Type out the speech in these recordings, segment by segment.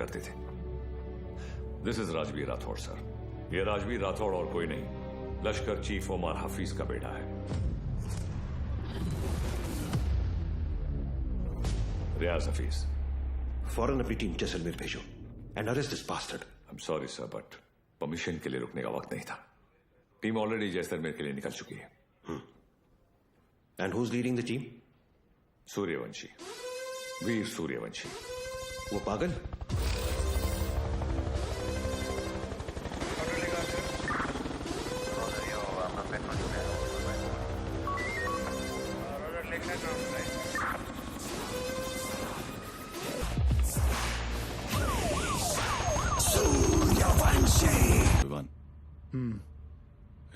करते थे। This is Rajveer Rathore sir. ये राजवीर राठौड़ और कोई नहीं, लश्कर चीफ उमर हफीज का बेटा है। रियाज हफीज। फौरन अपनी टीम जैसलमेर भेजो and arrest this bastard. I am sorry sir, but permission के लिए रुकने का वक्त नहीं था। टीम ऑलरेडी जैसलमेर के लिए निकल चुकी है। And who is leading the team? Suryavanshi, Veer Suryavanshi. वो पागल?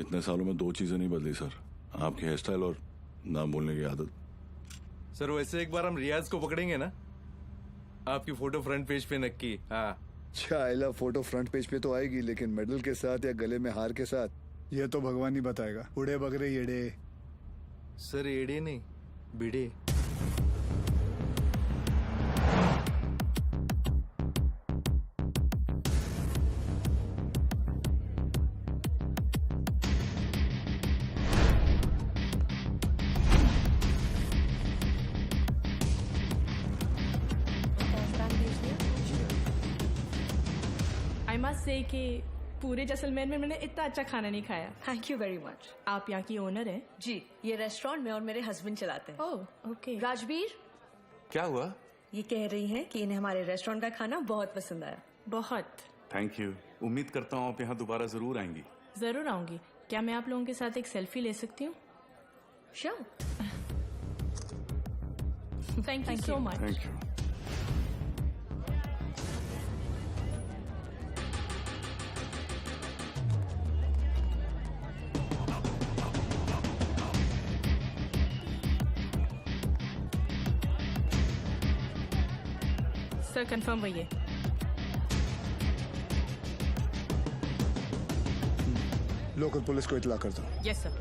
इतने सालों में 2 चीजें नहीं बदली सर, आपकी हेयर स्टाइल और नाम बोलने की आदत। सर वैसे एक बार हम रियाज को पकड़ेंगे ना, आपकी फोटो फ्रंट पेज पे नक्की। हाँ चाइला फोटो फ्रंट पेज पे तो आएगी, लेकिन मेडल के साथ या गले में हार के साथ ये तो भगवान ही बताएगा। उड़े बगरे येड़े। सर एड़े नहीं, बिड़े। आई मस्ट से कि पूरे जैसलमेर में मैंने इतना अच्छा खाना नहीं खाया। Thank you very much. आप यहाँ की ओनर हैं? जी, ये रेस्टोरेंट में और मेरे हस्बैंड चलाते हैं। Oh okay. राजवीर, क्या हुआ? ये कह रही हैं कि इन्हें हमारे रेस्टोरेंट का खाना बहुत पसंद आया। बहुत। Thank you. उम्मीद करता हूँ आप यहाँ दोबारा जरूर आएंगी। जरूर आऊंगी। क्या मैं आप लोगों के साथ एक सेल्फी ले सकती हूँ? Sure. Thank you so much. Thank you. Sir confirm वही है। लोकल पुलिस को इतला कर दो। Yes sir.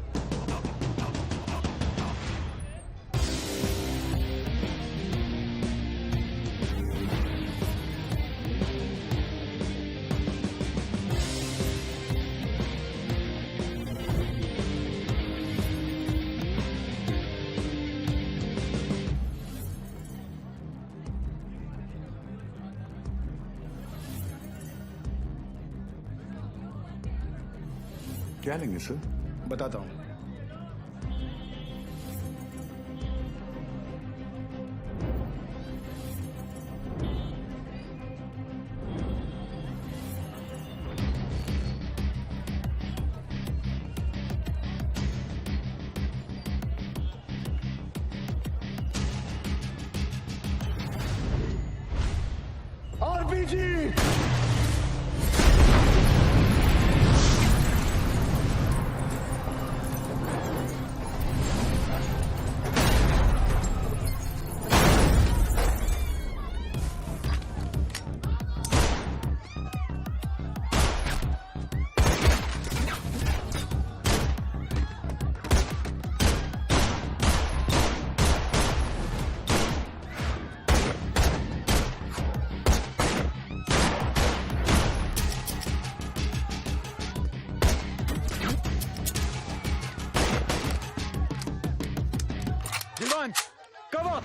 क्या लेंगे सर? बताता हूँ। आरपीजी। Dilwan, cover!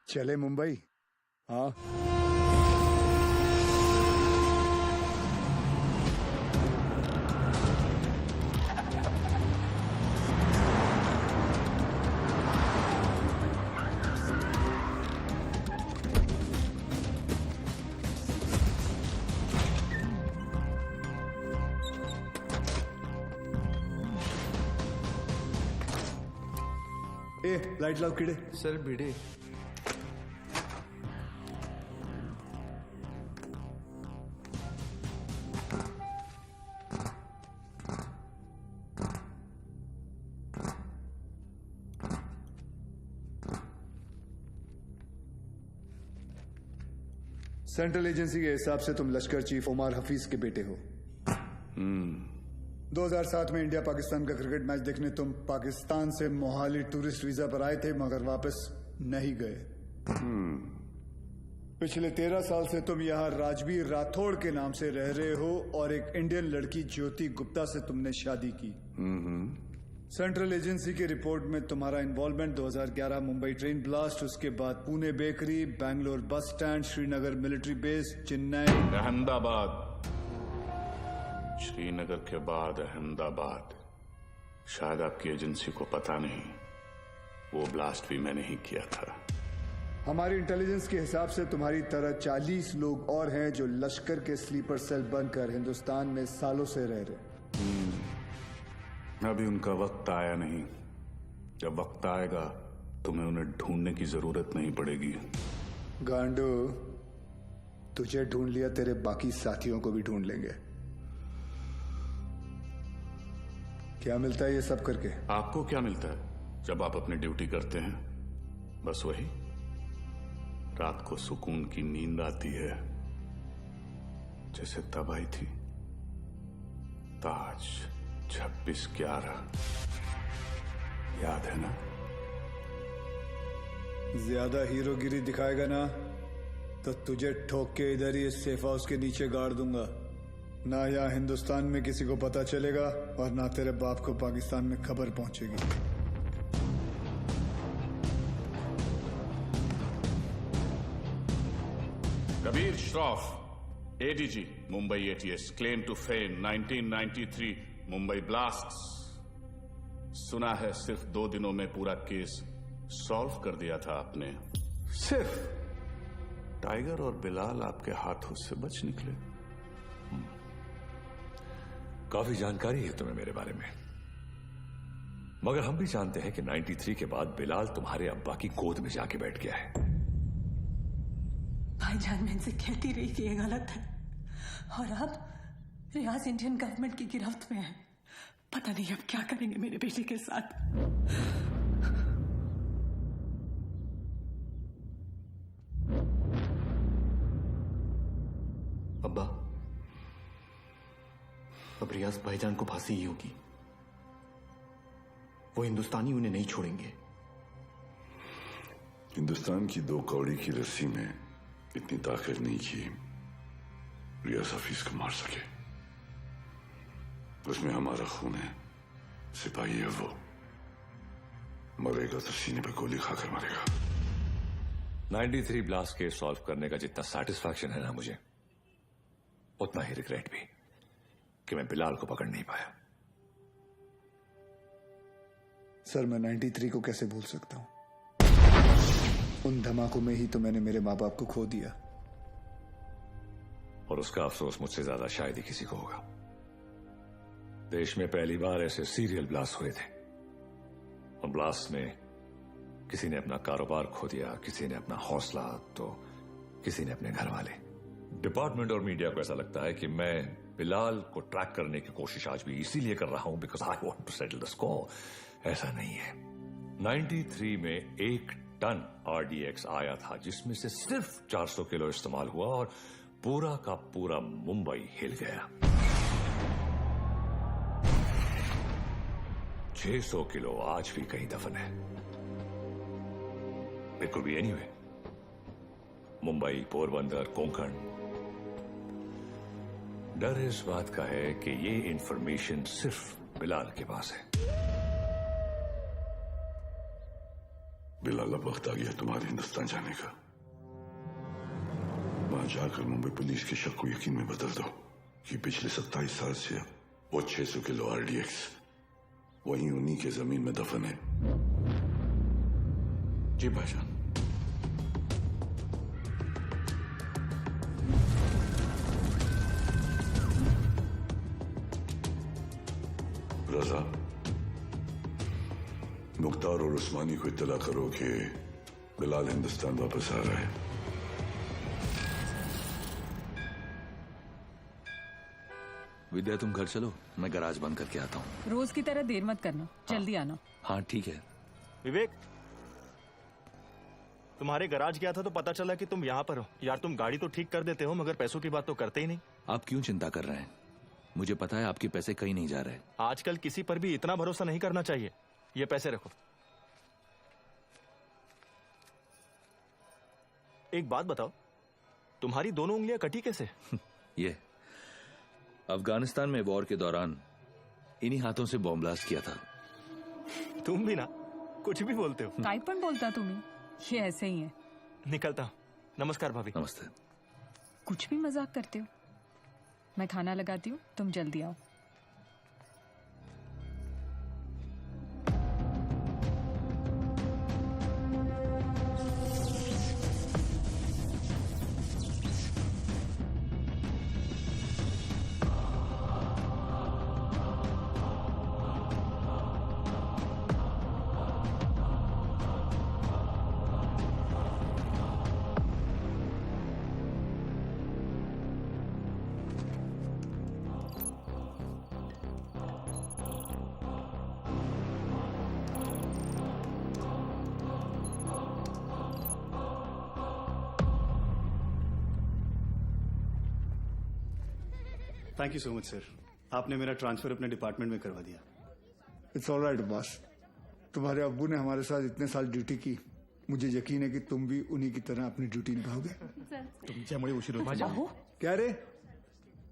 चले मुंबई। हाँ, ए लाइट लाओ कीड़े। सर भिड़े। सेंट्रल एजेंसी के हिसाब से तुम लश्कर चीफ उमर हफीज के बेटे हो। 2007 में इंडिया पाकिस्तान का क्रिकेट मैच देखने तुम पाकिस्तान से मोहाली टूरिस्ट वीजा पर आए थे, मगर वापस नहीं गए। पिछले 13 साल से तुम यहाँ राजवीर राठौड़ के नाम से रह रहे हो और एक इंडियन लड़की ज्योति गुप्ता से तुमने शादी की। सेंट्रल एजेंसी की रिपोर्ट में तुम्हारा इन्वॉल्वमेंट 2011 मुंबई ट्रेन ब्लास्ट, उसके बाद Pune bakery, Bangalore bus stand, Srinagar military base, Chennai, Ahmedabad, Srinagar के बाद अहमदाबाद। शायद आपकी एजेंसी को पता नहीं, वो ब्लास्ट भी मैंने ही किया था। हमारी इंटेलिजेंस के हिसाब से तुम्हारी तरह 40 लोग और हैं जो लश्कर के स्लीपर सेल बनकर हिंदुस्तान में सालों से रह रहे। अभी उनका वक्त आया नहीं। जब वक्त आएगा तुम्हें उन्हें ढूंढने की जरूरत नहीं पड़ेगी। गांडू, तुझे ढूंढ लिया, तेरे बाकी साथियों को भी ढूंढ लेंगे। क्या मिलता है ये सब करके? आपको क्या मिलता है जब आप अपनी ड्यूटी करते हैं? बस वही, रात को सुकून की नींद आती है, जैसे तब आई थी। ताज 26/11 याद है ना? ज्यादा हीरोगिरी दिखाएगा ना तो तुझे ठोक के इधर ही इस सेफ हाउस के नीचे गाड़ दूंगा। ना यहाँ हिंदुस्तान में किसी को पता चलेगा और ना तेरे बाप को पाकिस्तान में खबर पहुंचेगी। Kabir Shroff, ADG, Mumbai ATS, claim to fame 1993 Mumbai blasts. सुना है सिर्फ 2 दिनों में पूरा केस सॉल्व कर दिया था आपने। सिर्फ टाइगर और बिलाल आपके हाथों से बच निकले। काफी जानकारी है तुम्हें मेरे बारे में, मगर हम भी जानते हैं कि 93 के बाद बिलाल तुम्हारे अब्बा की गोद में जाके बैठ गया है। भाईजान, मैं इनसे कहती रही कि ये गलत है, और अब रियाज इंडियन गवर्नमेंट की गिरफ्त में है। पता नहीं अब क्या करेंगे मेरे बेटे के साथ। अब्बा, अब रियाज भाईजान को फांसी ही होगी। वो हिंदुस्तानी उन्हें नहीं छोड़ेंगे। हिंदुस्तान की 2 कौड़ी की रस्सी में इतनी ताकत नहीं कि रियाज हफीज को मार सके। उसमें हमारा खून है। सिपाही है वो, मरेगा तो सीने पे गोली खाकर मरेगा। 93 ब्लास्ट केस सॉल्व करने का जितना सेटिस्फैक्शन है ना मुझे, उतना ही रिग्रेट भी कि मैं बिलाल को पकड़ नहीं पाया। सर, मैं 93 को कैसे भूल सकता हूं? उन धमाकों में ही तो मैंने मेरे माँ बाप को खो दिया। और उसका अफसोस मुझसे ज्यादा शायद ही किसी को होगा। देश में पहली बार ऐसे सीरियल ब्लास्ट हुए थे, और ब्लास्ट में किसी ने अपना कारोबार खो दिया, किसी ने अपना हौसला, तो किसी ने अपने घर वाले। डिपार्टमेंट और मीडिया को ऐसा लगता है कि मैं बिलाल को ट्रैक करने की कोशिश आज भी इसीलिए कर रहा हूं because I want to settle the score. ऐसा नहीं है। 93 में 1 टन RDX आया था, जिसमें से सिर्फ 400 किलो इस्तेमाल हुआ और पूरा का पूरा मुंबई हिल गया। 600 किलो आज भी कहीं दफन है। It could be anywhere. Mumbai, Porbandar, Konkan. डर इस बात का है कि ये इंफॉर्मेशन सिर्फ बिलाल के पास है। बिलाल, अब वक्त आ गया तुम्हारे हिंदुस्तान जाने का। वहां जाकर मुंबई पुलिस के शक को यकीन में बदल दो कि पिछले 27 साल से वो 600 किलो RDX वहीं उन्हीं के जमीन में दफन है। जी भाईजान। रजा, मुख्तार और उस्मानी को इत्तला करो कि बिलाल हिंदुस्तान वापस आ रहा है। विद्या, तुम घर चलो, मैं गैराज बंद करके आता हूँ। रोज की तरह देर मत करना, जल्दी आना। हाँ ठीक है। विवेक, तुम्हारे गैराज गया था तो पता चला कि तुम यहाँ पर हो। यार, तुम गाड़ी तो ठीक कर देते हो मगर पैसों की बात तो करते ही नहीं। आप क्यों चिंता कर रहे हैं? मुझे पता है आपके पैसे कहीं नहीं जा रहे। आजकल किसी पर भी इतना भरोसा नहीं करना चाहिए। ये पैसे रखो। एक बात बताओ, तुम्हारी दोनों उंगलियां कटी कैसे? ये अफगानिस्तान में वॉर के दौरान इन्हीं हाथों से बॉम्ब ब्लास्ट किया था। तुम भी ना कुछ भी बोलते हो। काय पण बोलता तुम्ही? ये ऐसे ही है। निकलता हूं। नमस्कार भाभी। नमस्ते। कुछ भी मजाक करते हो। मैं खाना लगाती हूँ, तुम जल्दी आओ। Thank you so much sir, आपने मेरा ट्रांसफर अपने डिपार्टमेंट में करवा दिया। It's all right boss. तुम्हारे अब्बू ने हमारे साथ इतने साल ड्यूटी की, मुझे यकीन है कि तुम भी उन्हीं की तरह अपनी ड्यूटी निभाओगे। तुमच्यामुळे उशीर होतो। क्या रे,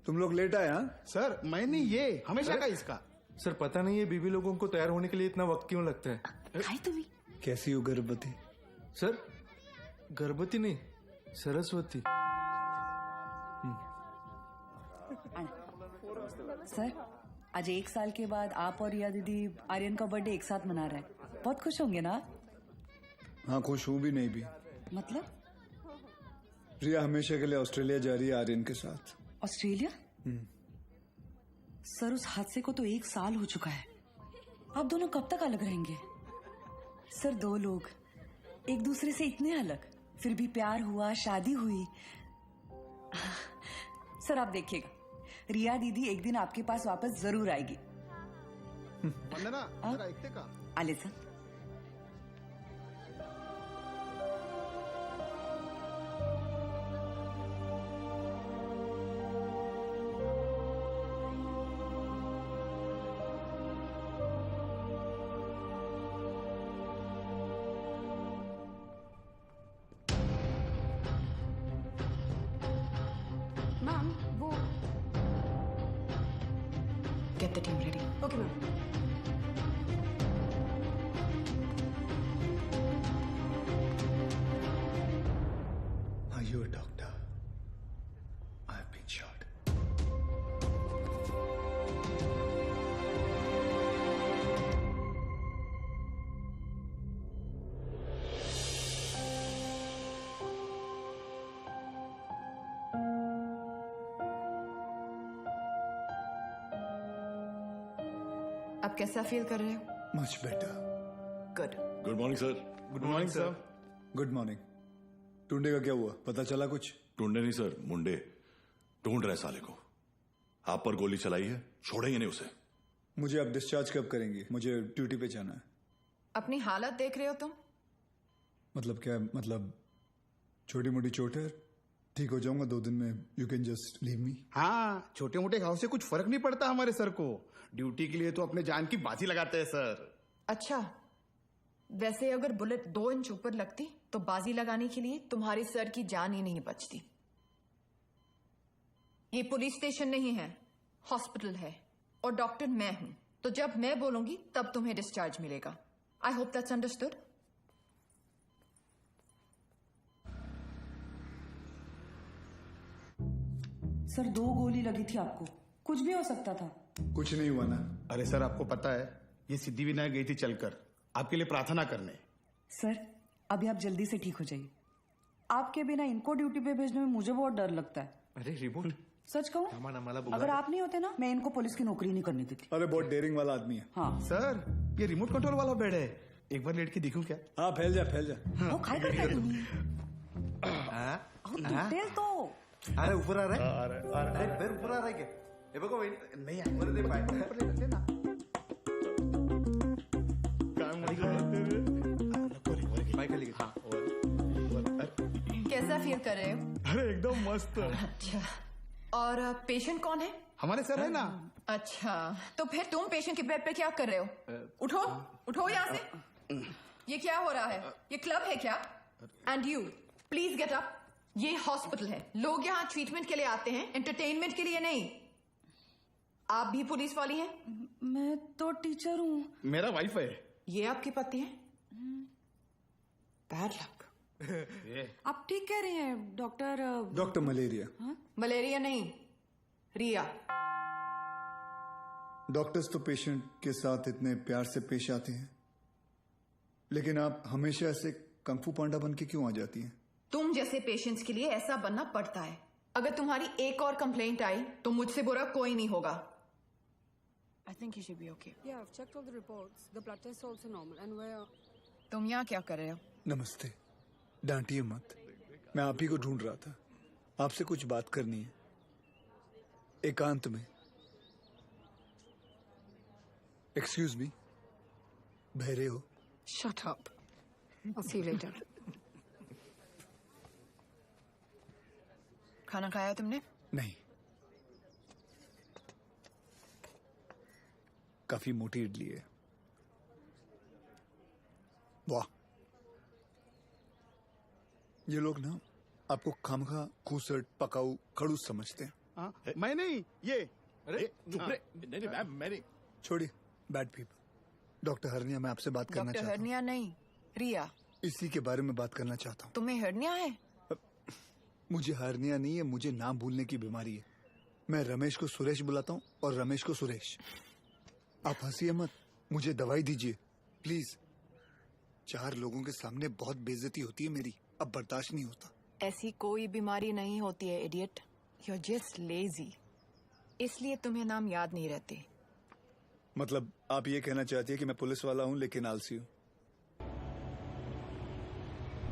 तुम लोग लेट आए? हाँ सर, मैंने ये हमेशा का इसका। सर पता नहीं ये बीबी लोगों को तैयार होने के लिए इतना वक्त क्यों लगता है? कैसी हो गर्भवती? सर गर्भवती नहीं, सरस्वती। सर, आज 1 साल के बाद आप और रिया दीदी आर्यन का बर्थडे एक साथ मना रहे हैं। बहुत खुश होंगे ना? हाँ, खुश हूँ भी नहीं भी। मतलब? रिया हमेशा के लिए ऑस्ट्रेलिया जा रही है आर्यन के साथ। ऑस्ट्रेलिया? सर, उस हादसे को तो 1 साल हो चुका है। आप दोनों कब तक अलग रहेंगे? सर, 2 लोग एक दूसरे से इतने अलग, फिर भी प्यार हुआ, शादी हुई। सर, आप देखिएगा, रिया दीदी एक दिन आपके पास वापस जरूर आएगी। वंदना, जरा ऐकते का? आले सर। मैम, वो Get the team ready. Okay ma'am. Are you a doctor? I have been shot. अब कैसा फील कर रहे हो? Much better. Good. Good morning sir. Good morning sir. Good morning. टुंडे का क्या हुआ, पता चला कुछ? ढूंढे नहीं सर, मुंडे ढूंढ रहे साले को। आप पर गोली चलाई है, छोड़ेंगे नहीं उसे। मुझे अब डिस्चार्ज कब करेंगे? मुझे ड्यूटी पे जाना है। अपनी हालत देख रहे हो तुम? मतलब क्या, मतलब छोटी मोटी चोट है, ठीक हो जाऊंगा 2 दिन में, you can just leave me. हाँ, छोटे मोटे घाव से कुछ फर्क नहीं पड़ता हमारे सर को। ड्यूटी के लिए तो अपने जान की बाजी लगाते हैं सर। अच्छा, वैसे अगर बुलेट 2 इंच ऊपर लगती तो बाजी लगाने के लिए तुम्हारे सर की जान ही नहीं बचती। ये पुलिस स्टेशन नहीं है, हॉस्पिटल है, और डॉक्टर मैं हूं, तो जब मैं बोलूंगी तब तुम्हें डिस्चार्ज मिलेगा। I hope that's understood. Sir 2 गोली लगी थी आपको, कुछ भी हो सकता था। कुछ नहीं हुआ ना। अरे सर, आपको पता है ये सिद्धि विनायक गई थी चलकर आपके लिए प्रार्थना करने। सर अभी आप जल्दी से ठीक हो जाइए। आपके बिना इनको ड्यूटी पे भेजने में मुझे बहुत डर लगता है। अरे रिमोट, सच कहूँ, अगर आप नहीं होते ना, मैं इनको पुलिस की नौकरी नहीं करनी देती। अरे बहुत डेयरिंग वाला आदमी है। हाँ सर, ये रिमोट कंट्रोल वाला बेड है, एक बार लेट के देखूं क्या? हाँ, फैल जा फैल जा। वो काय करताय तुम्ही? अहो, तुटेल तो। अरे ऊपर आ रहा है, अरे पैर ऊपर आ रहा है क्या? हे बघा वहिनी, नहीं आहे, वर दे पाय, ऊपर ले ना। पाय खाली घे। हाँ, कैसा फील कर रहे हो? अरे एकदम मस्त। अच्छा, और पेशेंट कौन है? हमारे सर है ना। अच्छा, तो फिर तुम पेशेंट के बेड पे क्या कर रहे हो? उठो, उठो यहाँ से। ये क्या हो रहा है? ये क्लब है क्या? And you please get up. ये हॉस्पिटल है, लोग यहाँ ट्रीटमेंट के लिए आते हैं, एंटरटेनमेंट के लिए नहीं। आप भी पुलिस वाली हैं? मैं तो टीचर हूँ। मेरा वाइफ है। ये आपके पति हैं? Bad luck. आप ठीक कह रहे हैं डॉक्टर। Doctor malaria. मलेरिया नहीं, रिया। डॉक्टर्स तो पेशेंट के साथ इतने प्यार से पेश आते हैं, लेकिन आप हमेशा ऐसे कंफू पांडा बन के क्यों आ जाती हैं? तुम जैसे पेशेंट्स के लिए ऐसा बनना पड़ता है। अगर तुम्हारी एक और कंप्लेंट आई तो मुझसे बुरा कोई नहीं होगा। I think you should be okay. Yeah, I've checked all the reports. The blood test is also normal. And where? तुम यहाँ क्या कर रहे हो? नमस्ते, डांटिए मत, मैं आप ही को ढूंढ रहा था। आपसे कुछ बात करनी है, एकांत में। एक्सक्यूज मी, बहरे हो? Shut up. I'll see you later. खाना खाया तुमने? नहीं, काफी मोटी इडली है। वाह, ये लोग ना आपको खामखा खूसट पकाऊ खड़ूस समझते हैं। हाँ, मैं नहीं, ये। अरे चुप रे, नहीं मैं नहीं। छोड़िए, बैड पीपल। डॉक्टर हरनिया, मैं आपसे बात करना चाहता हूँ। डॉक्टर हरनिया नहीं, रिया। इसी के बारे में बात करना चाहता हूँ। तुम्हें हरनिया है? मुझे हरनिया नहीं है, मुझे नाम भूलने की बीमारी है। मैं रमेश को सुरेश बुलाता हूँ और रमेश को सुरेश। आप हंसिए मत, मुझे दवाई दीजिए प्लीज। 4 लोगों के सामने बहुत बेइज्जती होती है मेरी, अब बर्दाश्त नहीं होता। ऐसी कोई बीमारी नहीं होती है idiot, you are just lazy, इसलिए तुम्हें नाम याद नहीं रहते। मतलब आप ये कहना चाहती है कि मैं पुलिस वाला हूँ लेकिन आलसी हूँ?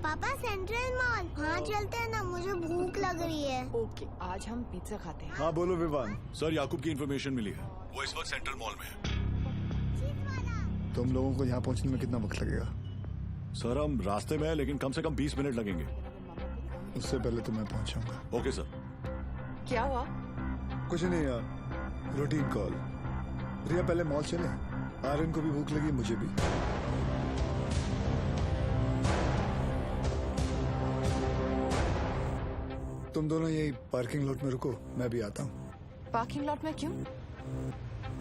पापा सेंट्रल मॉल वहाँ चलते हैं ना, मुझे भूख लग रही है। ओके, आज हम पिज्जा खाते हैं। हाँ बोलो विवान। सर, याकूब की इन्फॉर्मेशन मिली है, वो इस वक्त सेंट्रल मॉल में है। तुम लोगों को यहाँ पहुँचने में कितना वक्त लगेगा? सर, हम रास्ते में हैं, लेकिन कम से कम 20 मिनट लगेंगे। उससे पहले तो मैं पहुँचाऊंगा। Okay sir. क्या हुआ? कुछ नहीं यार, रूटीन कॉल। रिया पहले मॉल चले, आर्यन को भी भूख लगी, मुझे भी। तुम दोनों यही पार्किंग लॉट में रुको, मैं भी आता हूँ। पार्किंग लॉट में क्यों?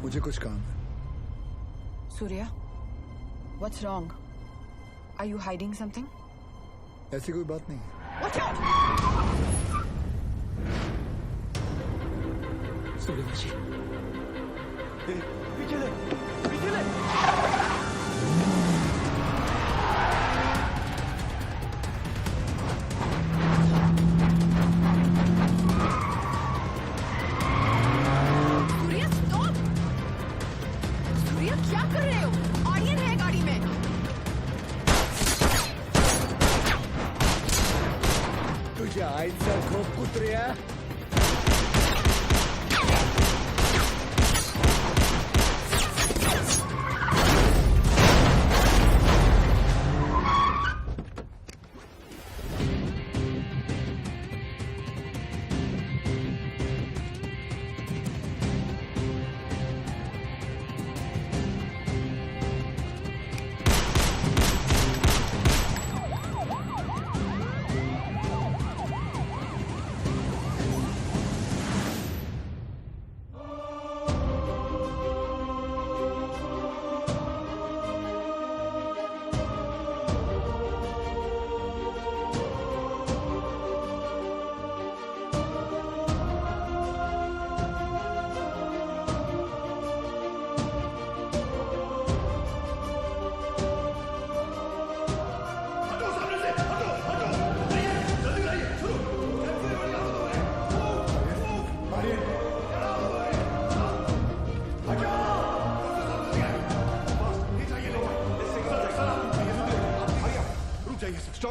मुझे कुछ काम है। Surya, what's wrong? Are you hiding something? ऐसी कोई बात नहीं है। Watch out! सूर्या जी, पीछे ले, पीछे ले। सूर्या स्टॉप! सूर्या क्या कर रहे हो? ऑडियंस है गाड़ी में। तुझे आईचा खूप कुत्र्या।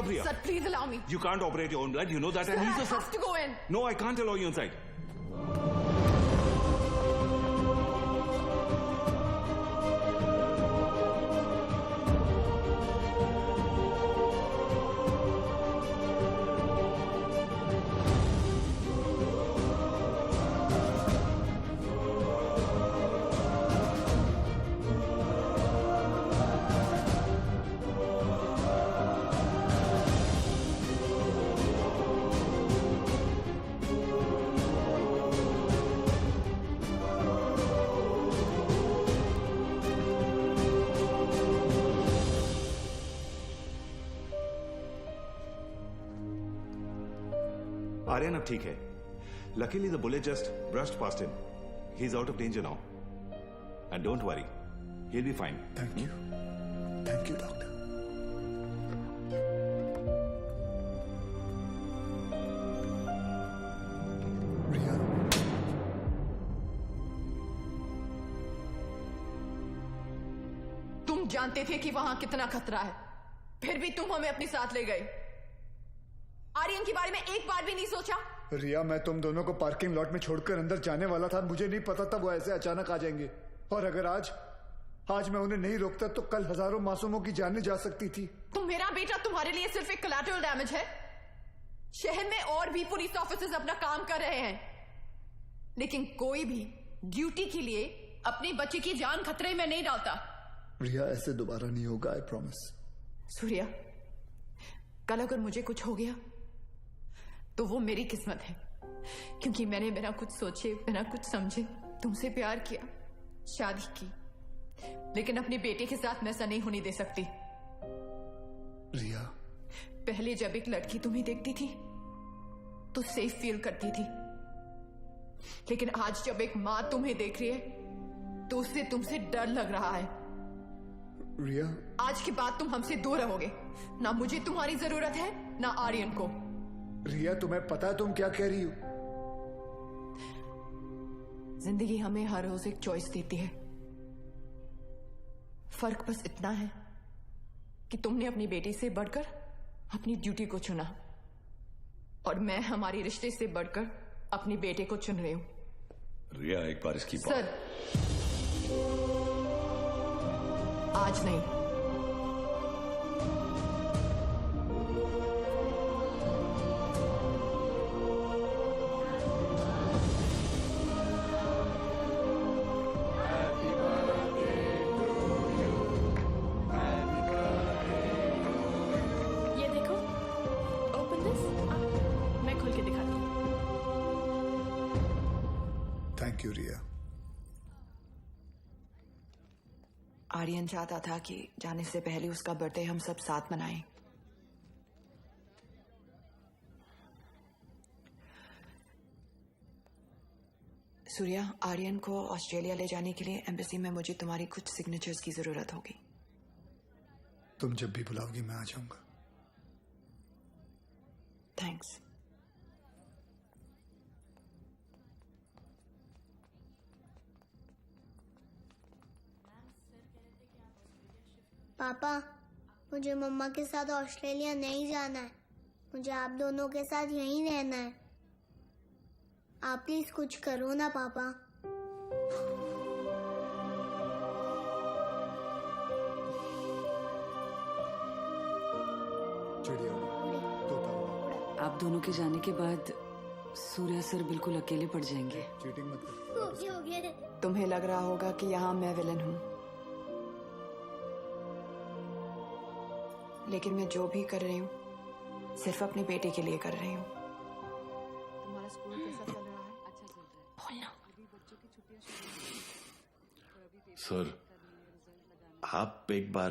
up, Riya. Sir, please allow me. You can't operate your own blood. You know that. Sir, And he's I a have to go in. No, I can't allow you inside. Aryan अब ठीक है. Luckily the bullet just brushed past him. He's out of danger now. And don't worry, he'll be fine. Thank you. Thank you, doctor. Riya. तुम जानते थे कि वहां कितना खतरा है, फिर भी तुम हमें अपने साथ ले गए. आर्यन के बारे में एक बार भी नहीं सोचा? रिया, मैं तुम दोनों को पार्किंग लॉट में छोड़कर अंदर जाने वाला था. मुझे नहीं पता था वो ऐसे अचानक आ जाएंगे. और अगर आज मैं उन्हें नहीं रोकता तो कल हजारों मासूमों की जानें जा सकती थी. तो मेरा बेटा तुम्हारे लिए सिर्फ एक कोलैटरल डैमेज है. शहर में और भी पुलिस ऑफिसर्स अपना काम कर रहे हैं, लेकिन कोई भी ड्यूटी के लिए अपने बच्चे की जान खतरे में नहीं डालता. रिया, ऐसे दोबारा नहीं होगा, आई प्रॉमिस. सूर्या, कल अगर मुझे कुछ हो गया तो वो मेरी किस्मत है, क्योंकि मैंने बिना कुछ सोचे, बिना कुछ समझे तुमसे प्यार किया, शादी की. लेकिन अपने बेटे के साथ मैं ऐसा नहीं होने दे सकती. रिया, पहले जब एक लड़की तुम्हें देखती थी तो सेफ फील करती थी, लेकिन आज जब एक मां तुम्हें देख रही है तो उससे तुमसे डर लग रहा है. रिया, आज के बाद तुम हमसे दूर रहोगे. ना मुझे तुम्हारी जरूरत है, ना आर्यन को. रिया, तुम्हें पता है तुम क्या कह रही हो? जिंदगी हमें हर रोज एक चॉइस देती है. फर्क बस इतना है कि तुमने अपनी बेटी से बढ़कर अपनी ड्यूटी को चुना, और मैं हमारे रिश्ते से बढ़कर अपने बेटे को चुन रही हूं. रिया, एक बार इसकी बात. सर, आज नहीं. ये देखो, ओपन दिस. मैं खोल के दिखाती हूँ. थैंक यू रिया. आर्यन चाहता था कि जाने से पहले उसका बर्थडे हम सब साथ मनाएं. सूर्या, आर्यन को ऑस्ट्रेलिया ले जाने के लिए एम्बेसी में मुझे तुम्हारी कुछ सिग्नेचर्स की जरूरत होगी. तुम जब भी बुलाओगी मैं आ जाऊंगा. थैंक्स. पापा, मुझे मम्मा के साथ ऑस्ट्रेलिया नहीं जाना है. मुझे आप दोनों के साथ यहीं रहना है. आप प्लीज कुछ करो ना पापा. आप दोनों के जाने के बाद सूर्या सर बिल्कुल अकेले पड़ जाएंगे. चीटिंग मत कर. तुम्हें लग रहा होगा कि यहाँ मैं विलन हूँ, लेकिन मैं जो भी कर रही हूँ सिर्फ अपने बेटे के लिए कर रही हूँ. तुम्हारा स्कूल कैसा चल रहा है? अच्छा चल रहा है. बोलना. सर, आप एक बार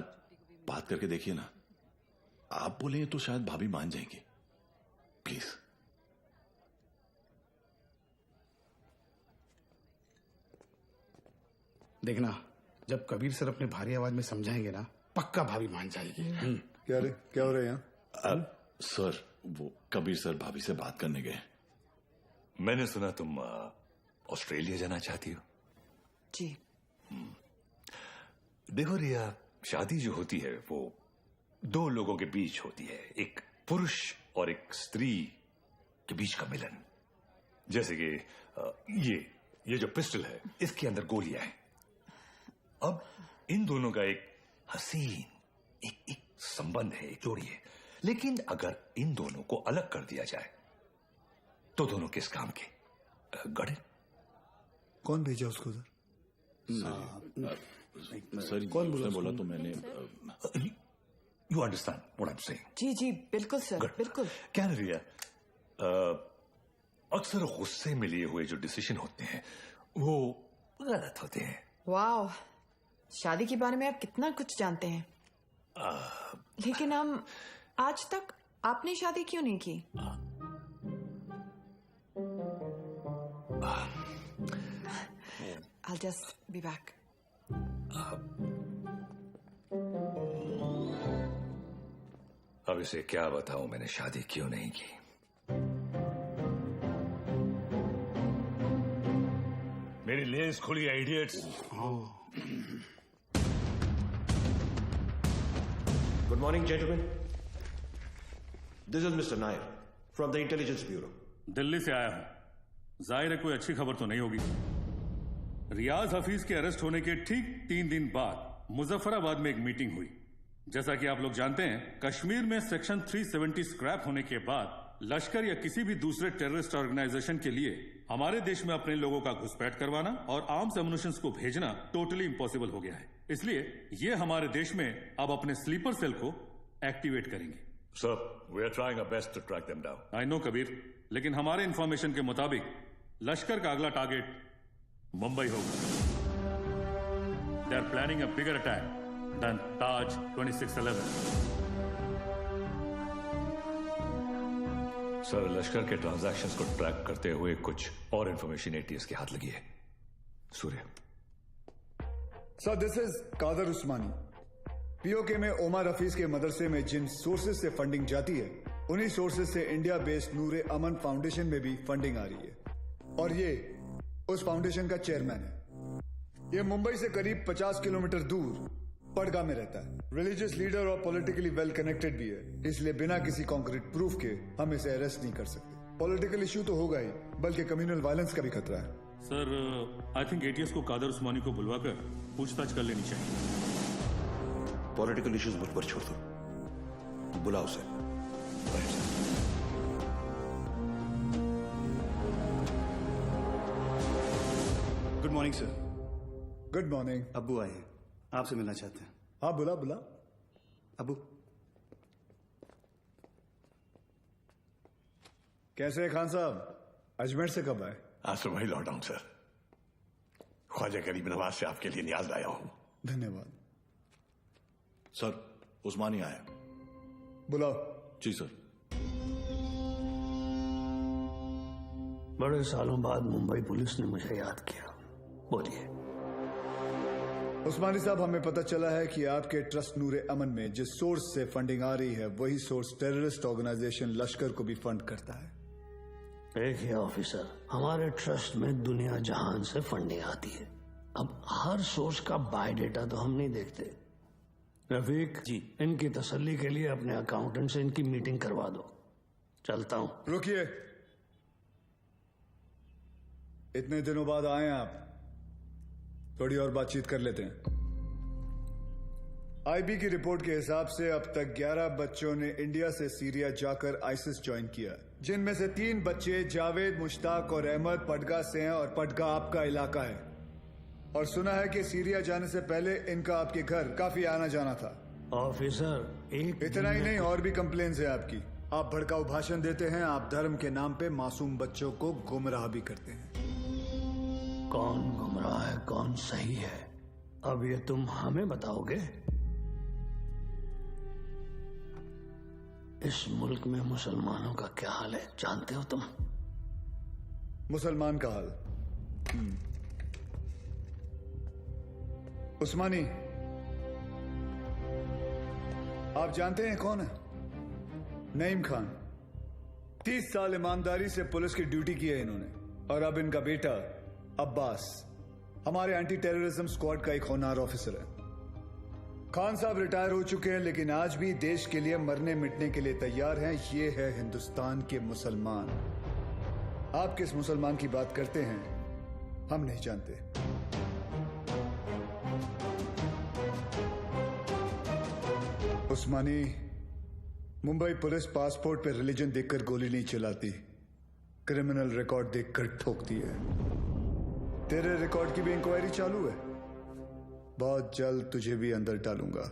बात करके देखिए ना. आप बोलेंगे तो शायद भाभी मान जाएंगे. प्लीज. देखना, जब कबीर सर अपने भारी आवाज में समझाएंगे ना, पक्का भाभी मान जाएगी. क्या हो रहा है यहाँ? सर, वो कबीर सर भाभी से बात करने गए. मैंने सुना तुम ऑस्ट्रेलिया जाना चाहती हो. जी. देखो रिया, शादी जो होती है वो दो लोगों के बीच होती है, एक पुरुष और एक स्त्री के बीच का मिलन। जैसे कि ये जो पिस्टल है, इसके अंदर गोलियां हैं। अब इन दोनों का एक हसीन एक संबंध है, एक जोड़ी है। लेकिन अगर इन दोनों को अलग कर दिया जाए तो दोनों किस काम के? गड़े। कौन भेजा उसको उधर? सर कौन बोला तो मैंने। You understand what I am saying? जी जी बिल्कुल सर, बिल्कुल। क्या रिया, अक्सर गुस्से में लिए हुए जो डिसीजन होते हैं वो गलत होते हैं। वाह, शादी के बारे में आप कितना कुछ जानते हैं। लेकिन हम आज तक आपने शादी क्यों नहीं की? I'll just be back. अब इसे क्या बताऊं मैंने शादी क्यों नहीं की। मेरी लेंस खुली है, idiots. Good morning, gentlemen. This is Mr. Nair from the Intelligence Bureau. Delhi से आया हूं। जाहिर है कोई अच्छी खबर तो नहीं होगी। रियाज हफीज के अरेस्ट होने के ठीक 3 दिन बाद मुजफ्फराबाद में एक मीटिंग हुई। जैसा कि आप लोग जानते हैं, कश्मीर में सेक्शन 370 स्क्रैप होने के बाद लश्कर या किसी भी दूसरे टेररिस्ट ऑर्गेनाइजेशन के लिए हमारे देश में अपने लोगों का घुसपैठ करवाना और आर्म्स एमुनिशंस को भेजना टोटली इम्पॉसिबल हो गया है। इसलिए ये हमारे देश में अब अपने स्लीपर सेल को एक्टिवेट करेंगे। Sir, we are trying our best to track them down. I know Kabir, लेकिन हमारे इंफॉर्मेशन के मुताबिक लश्कर का अगला टारगेट मुंबई होगा। They are planning a bigger attack than Taj 2611। Sir, Lashkar के ट्रांजैक्शंस को ट्रैक करते हुए कुछ और इंफॉर्मेशन एटीएस के हाथ लगी है। Surya. Sir, this is Kadar Usmani. POK में ओमर हफीज के मदरसे में जिन सोर्सेज से फंडिंग जाती है, उन्हीं सोर्सेज से इंडिया बेस्ड नूरे अमन फाउंडेशन में भी फंडिंग आ रही है और ये उस फाउंडेशन का चेयरमैन है। ये मुंबई से करीब 50 किलोमीटर दूर पड़गा में रहता है। रिलीजियस लीडर और पॉलिटिकली वेल कनेक्टेड भी है, इसलिए बिना किसी कॉन्क्रीट प्रूफ के हम इसे अरेस्ट नहीं कर सकते। पॉलिटिकल इश्यू तो होगा ही, बल्कि कम्युनल वायलेंस का भी खतरा है। सर, आई थिंक एटीएस को कादर उस्मानी को बुलवाकर पूछताछ कर लेनी चाहिए। पॉलिटिकल इश्यूज मुझ पर छोड़ दो, बुलाओ sir. Good morning sir. Good morning. अब्बू आए हैं, आपसे मिलना चाहते हैं। हाँ, बुला बुला। अब्बू कैसे हैं खान साहब? अजमेर से कब आए? आज सुबह ही लौटा हूं सर। ख्वाजा गरीब नवाज से आपके लिए न्याज लाया हूं। धन्यवाद। सर, उस्मानी आया। बुलाओ। जी सर। बड़े सालों बाद मुंबई पुलिस ने मुझे याद किया। बोलिए। उस्मानी साहब, हमें पता चला है कि आपके ट्रस्ट नूरे अमन में जिस सोर्स से फंडिंग आ रही है, वही सोर्स टेररिस्ट ऑर्गेनाइजेशन लश्कर को भी फंड करता है। देखिए ऑफिसर, हमारे ट्रस्ट में दुनिया जहान से फंडिंग आती है। अब हर सोर्स का बायोडेटा तो हम नहीं देखते। रफीक जी, इनकी तसल्ली के लिए अपने अकाउंटेंट से इनकी मीटिंग करवा दो। चलता हूं। रुकिए, इतने दिनों बाद आए आप, थोड़ी और बातचीत कर लेते हैं। आईबी की रिपोर्ट के हिसाब से अब तक 11 बच्चों ने इंडिया से सीरिया जाकर आईसिस ज्वाइन किया, जिनमें से 3 बच्चे जावेद, मुश्ताक और अहमद पडगा से हैं और पडगा आपका इलाका है। और सुना है कि सीरिया जाने से पहले इनका आपके घर काफी आना जाना था। ऑफिसर, इतना ही नहीं, और भी कंप्लेन्स है आपकी। आप भड़काऊ भाषण देते हैं, आप धर्म के नाम पे मासूम बच्चों को गुमराह भी करते हैं। कौन गुमराह है, कौन सही है, अब ये तुम हमें बताओगे? इस मुल्क में मुसलमानों का क्या हाल है जानते हो तुम? मुसलमान का हाल? उस्मानी, आप जानते हैं कौन है? नईम खान। 30 साल ईमानदारी से पुलिस की ड्यूटी की है इन्होंने, और अब इनका बेटा अब्बास हमारे एंटी टेररिज्म स्क्वाड का एक होनहार ऑफिसर है। खान साहब रिटायर हो चुके हैं, लेकिन आज भी देश के लिए मरने मिटने के लिए तैयार हैं। ये है हिंदुस्तान के मुसलमान। आप किस मुसलमान की बात करते हैं हम नहीं जानते। उस्मानी, मुंबई पुलिस पासपोर्ट पे रिलीजन देखकर गोली नहीं चलाती, क्रिमिनल रिकॉर्ड देखकर ठोकती है। तेरे रिकॉर्ड की भी इंक्वायरी चालू है। बहुत जल्द तुझे भी अंदर डालूंगा।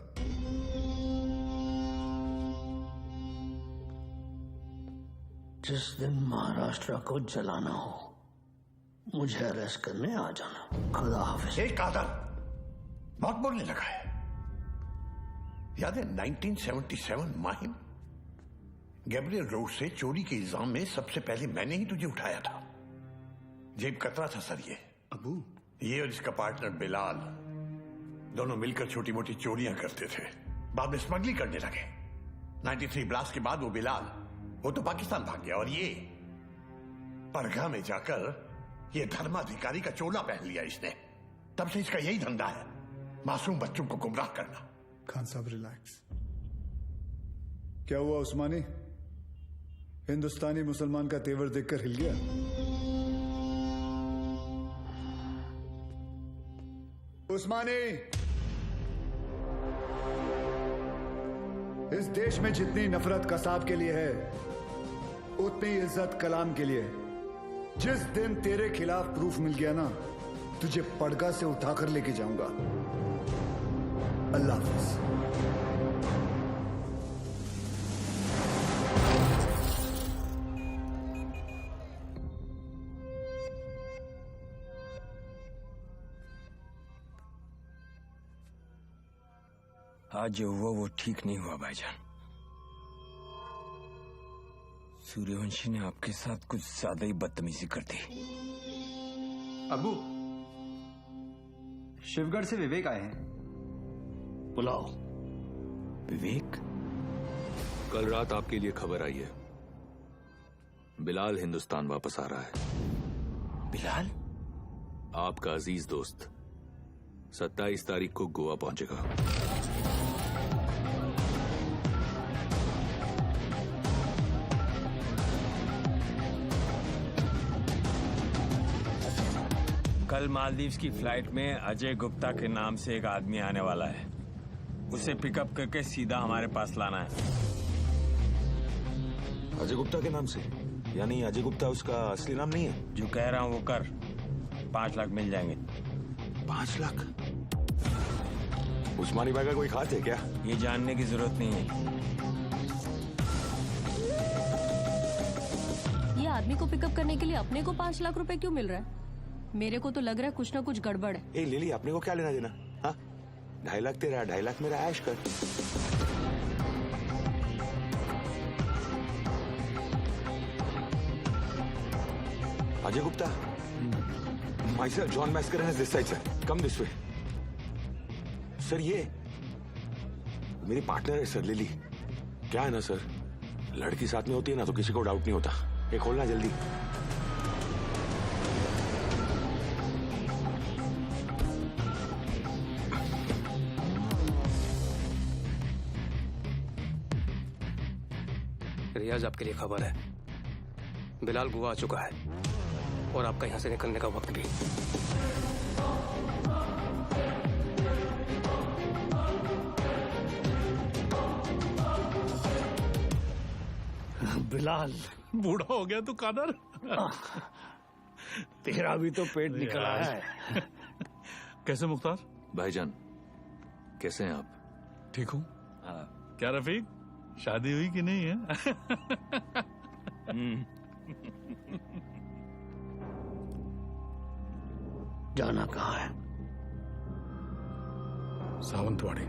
जिस दिन महाराष्ट्र को जलाना हो मुझे अरेस्ट करने आ जाना। खुदा हाफिज। एक कादर बहुत बोलने लगा है। याद है 1977 माहिम, गैब्रियल रोड से चोरी के इल्जाम में सबसे पहले मैंने ही तुझे उठाया था। जेब कतरा था सर ये। अबू, ये और इसका पार्टनर बिलाल दोनों मिलकर छोटी मोटी चोरियां करते थे, बाद में स्मगलिंग करने लगे। 93 ब्लास्ट के बाद वो बिलाल वो तो पाकिस्तान भाग गया और ये परगा में जाकर ये धर्माधिकारी का चोला पहन लिया इसने। तब से इसका यही धंधा है, मासूम बच्चों को गुमराह करना। खान साहब रिलैक्स। क्या हुआ उस्मानी? हिंदुस्तानी मुसलमान का तेवर देखकर हिल गया? उस्मानी, इस देश में जितनी नफरत कसाब के लिए है उतनी इज्जत कलाम के लिए। जिस दिन तेरे खिलाफ प्रूफ मिल गया ना, तुझे पड़गा से उठाकर लेके जाऊंगा। अल्लाह हाफिज। आज जो हुआ वो ठीक नहीं हुआ भाईजान। सूर्यवंशी ने आपके साथ कुछ ज्यादा ही बदतमीजी कर दी। अबू, शिवगढ़ से विवेक आए हैं। बुलाओ। विवेक? कल रात आपके लिए खबर आई है, बिलाल हिंदुस्तान वापस आ रहा है। बिलाल? आपका अजीज दोस्त 27 तारीख को गोवा पहुंचेगा। कल मालदीव्स की फ्लाइट में अजय गुप्ता के नाम से एक आदमी आने वाला है। उसे पिकअप करके सीधा हमारे पास लाना है। अजय गुप्ता के नाम से? यानी अजय गुप्ता उसका असली नाम नहीं है? जो कह रहा हूं वो कर। 5 लाख मिल जाएंगे। 5 लाख? उस्मानी भाई का कोई खास है क्या? ये जानने की जरूरत नहीं है। ये आदमी को पिकअप करने के लिए अपने को 5 लाख रुपए क्यों मिल रहा है? मेरे को तो लग रहा है कुछ ना कुछ गड़बड़ है। ए लिली, अपने को क्या लेना देना? हाँ, 2.5 लाख तेरा, 2.5 लाख मेरा, ऐश कर। Ajay Gupta, myself, John Mascarenhas is this side, sir. Come this way. Sir ये मेरी पार्टनर है सर, लिली। क्या है ना सर, लड़की साथ में होती है ना तो किसी को डाउट नहीं होता। ये खोलना जल्दी। रियाज, आपके लिए खबर है, बिलाल गोवा आ चुका है और आपका यहां से निकलने का वक्त भी। बिलाल बूढ़ा हो गया तू कादर। तेरा भी तो पेट निकला है। कैसे मुख्तार? भाईजान कैसे हैं आप? ठीक हूँ। क्या रफीक, शादी हुई कि नहीं है? जाना कहाँ है? सावंतवाड़ी।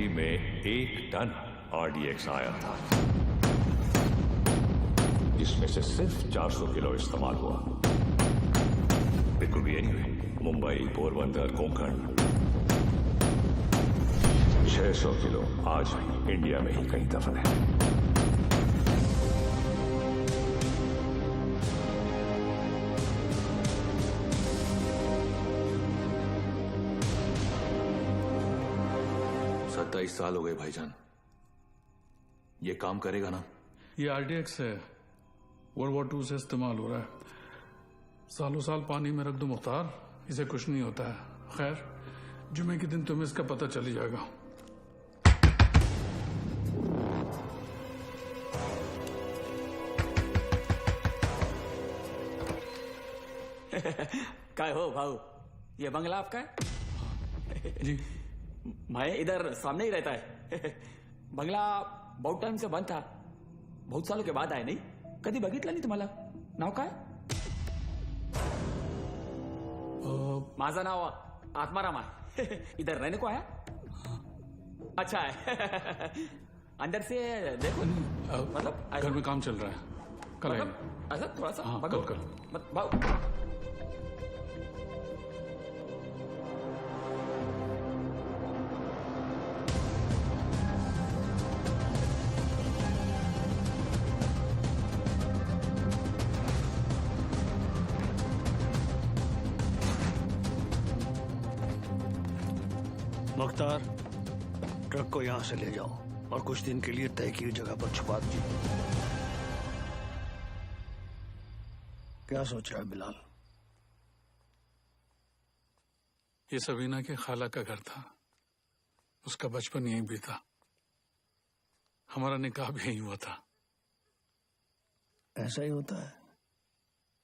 में 1 टन RDX आया था। जिसमें से सिर्फ 400 किलो इस्तेमाल हुआ। It could be anyway, Mumbai, Porbandar, Konkan. 600 kilo आज भी इंडिया में ही कहीं दफन है। साल हो गए भाईजान, ये काम करेगा ना? ये आरडीएक्स है, वर्ल्ड वॉर 2 से इस्तेमाल हो रहा है। सालों साल पानी में रख दो मुख्तार, इसे कुछ नहीं होता है। खैर, जुमे के दिन तुम्हें इसका पता चल ही जाएगा। काय हो भाऊ, ये बंगला आपका है? जी। मैं इधर सामने ही रहता है। बंगला बहुत टाइम से बंद था, बहुत सालों के बाद आए। नहीं कधी बघितलं नाही तुम्हाला? नाव काय? माझं नाव आत्माराम आहे। इधर रहने को आया? अच्छा है। अंदर से देखो। मतलब घर में काम चल रहा है, कल मतलब ऐसा थोड़ा सा। हाँ, कल। भाऊ मुख्तार, ट्रक को यहां से ले जाओ और कुछ दिन के लिए तय की जगह पर छुपा दीजिए। क्या सोच रहा है बिलाल? ये सबीना के खाला का घर था, उसका बचपन यहीं बीता, हमारा निकाह भी यहीं हुआ था। ऐसा ही होता है,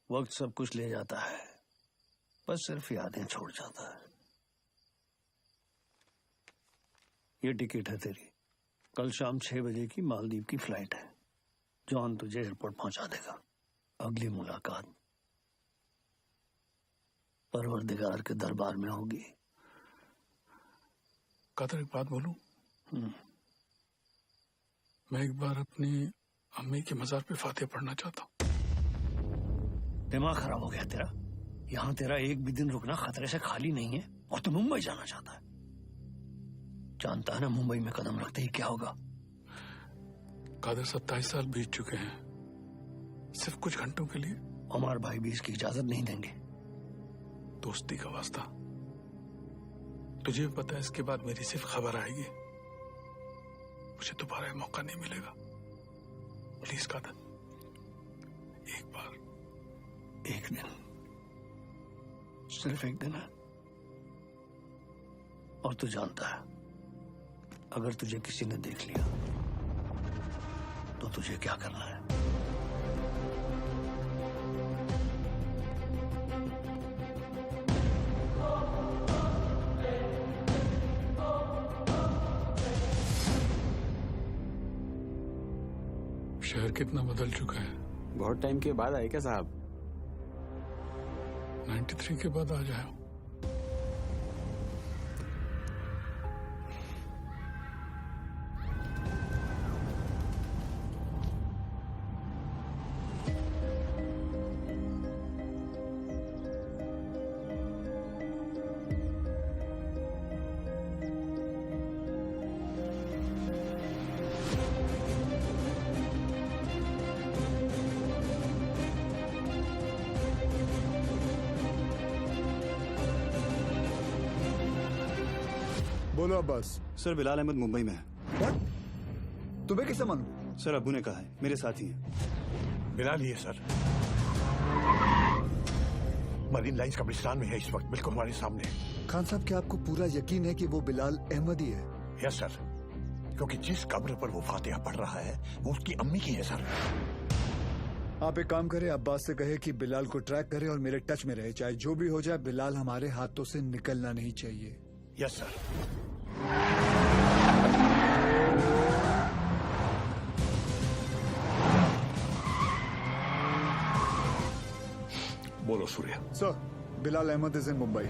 वक्त सब कुछ ले जाता है, बस सिर्फ यादें छोड़ जाता है। ये टिकट है तेरी, कल शाम 6 बजे की मालदीव की फ्लाइट है। जॉन तुझे एयरपोर्ट पहुंचा देगा। अगली मुलाकात परवरदिगार के दरबार में होगी। कादर, एक बात बोलूं? मैं एक बार अपनी अम्मी के मजार पे फातिहा पढ़ना चाहता हूं। दिमाग खराब हो गया तेरा? यहाँ तेरा एक भी दिन रुकना खतरे से खाली नहीं है और तू मुंबई जाना चाहता है। जानता है ना मुंबई में कदम रखते ही क्या होगा? कादर, 27 साल बीत चुके हैं, सिर्फ कुछ घंटों के लिए। उमर भाई भी इसकी इजाजत नहीं देंगे। दोस्ती का वास्ता, तुझे भी पता है इसके बाद मेरी सिर्फ खबर आएगी, मुझे दोबारा मौका नहीं मिलेगा। प्लीज कादर, एक बार, एक दिन, सिर्फ एक दिन है। और तू जानता है, अगर तुझे किसी ने देख लिया तो तुझे क्या करना है? शहर कितना बदल चुका है। बहुत टाइम के बाद आए क्या साहब? 93 के बाद आ जाओ। बोलो अब्बास। सर, बिलाल अहमद मुंबई में है। What? तुम्हें कैसे मालूम? सर, अब्बू ने कहा है, मेरे साथ ही है। बिलाल ही है सर, मरीन लाइंस कब्रिस्तान में है इस वक्त, बिल्कुल हमारे सामने। खान साहब, क्या आपको पूरा यकीन है कि वो बिलाल अहमद ही है? यस सर, क्योंकि जिस कब्र पर वो फातिहा पढ़ रहा है वो उसकी अम्मी की है सर। आप एक काम करें, अब्बास से कहे कि बिलाल को ट्रैक करे और मेरे टच में रहे। चाहे जो भी हो जाए, बिलाल हमारे हाथों से निकलना नहीं चाहिए। Yes sir. बोलो Surya. Sir, Bilal Ahmed is in Mumbai.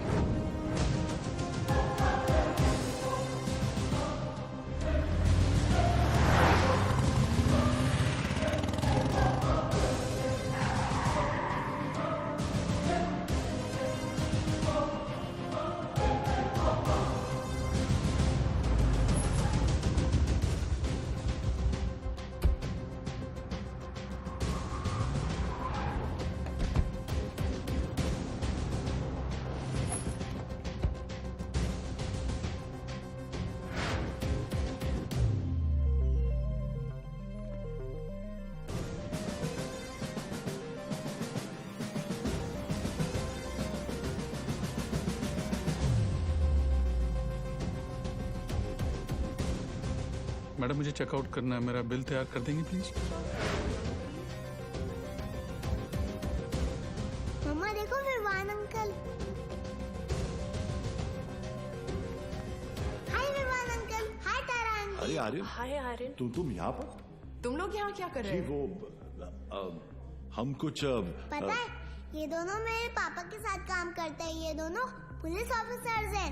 Madam मुझे चेकआउट करना है, मेरा बिल तैयार कर देंगे प्लीज? मम्मा देखो विवान अंकल। हाय विवान अंकल। हाय तारा आंटी। अरे आर्यन, हाय आर्यन। तुम यहाँ पर? तुम लोग यहाँ क्या कर रहे जी हो? वो हम कुछ पता है ये दोनों मेरे पापा के साथ काम करते हैं। ये दोनों पुलिस ऑफिसर्स हैं।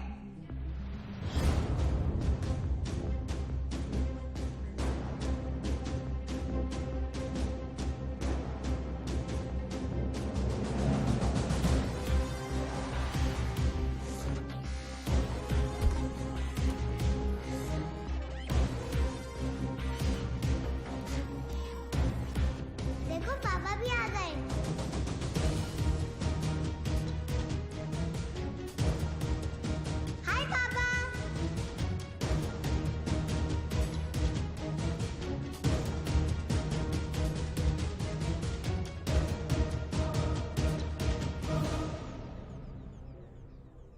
देखो पापा भी आ गए। हाय पापा।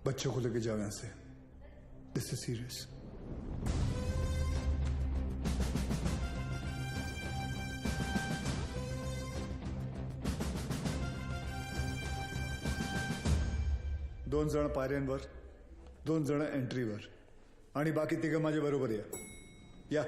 बच्चों को लेके जाओ यहाँ से। This is serious. दोन जण पायऱ्यांवर, दोन जण एंट्रीवर आणि बाकी तिघं माझ्या बरोबर या।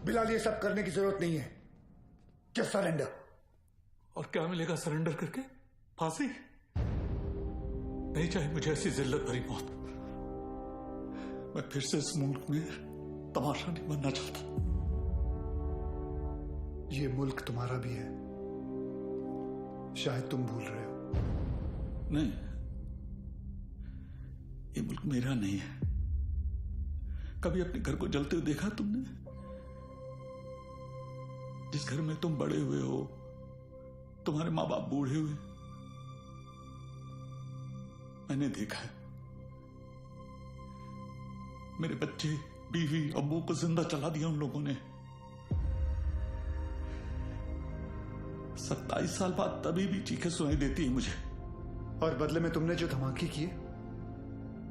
बिलाल ये सब करने की जरूरत नहीं है। Just surrender. और क्या मिलेगा सरेंडर करके? फांसी? नहीं चाहिए मुझे ऐसी जिल्लत भरी मौत। मैं फिर से इस मुल्क में तमाशा नहीं बनना चाहता। ये मुल्क तुम्हारा भी है, शायद तुम भूल रहे हो। नहीं, ये मुल्क मेरा नहीं है। कभी अपने घर को जलते हुए देखा तुमने? जिस घर में तुम बड़े हुए हो, तुम्हारे माँ बाप बूढ़े हुए, मैंने देखा है। मेरे बच्चे, बीवी, अब्बू को जिंदा चला दिया उन लोगों ने। 27 साल बाद तभी भी चीखें सुनाई देती है मुझे। और बदले में तुमने जो धमाके किए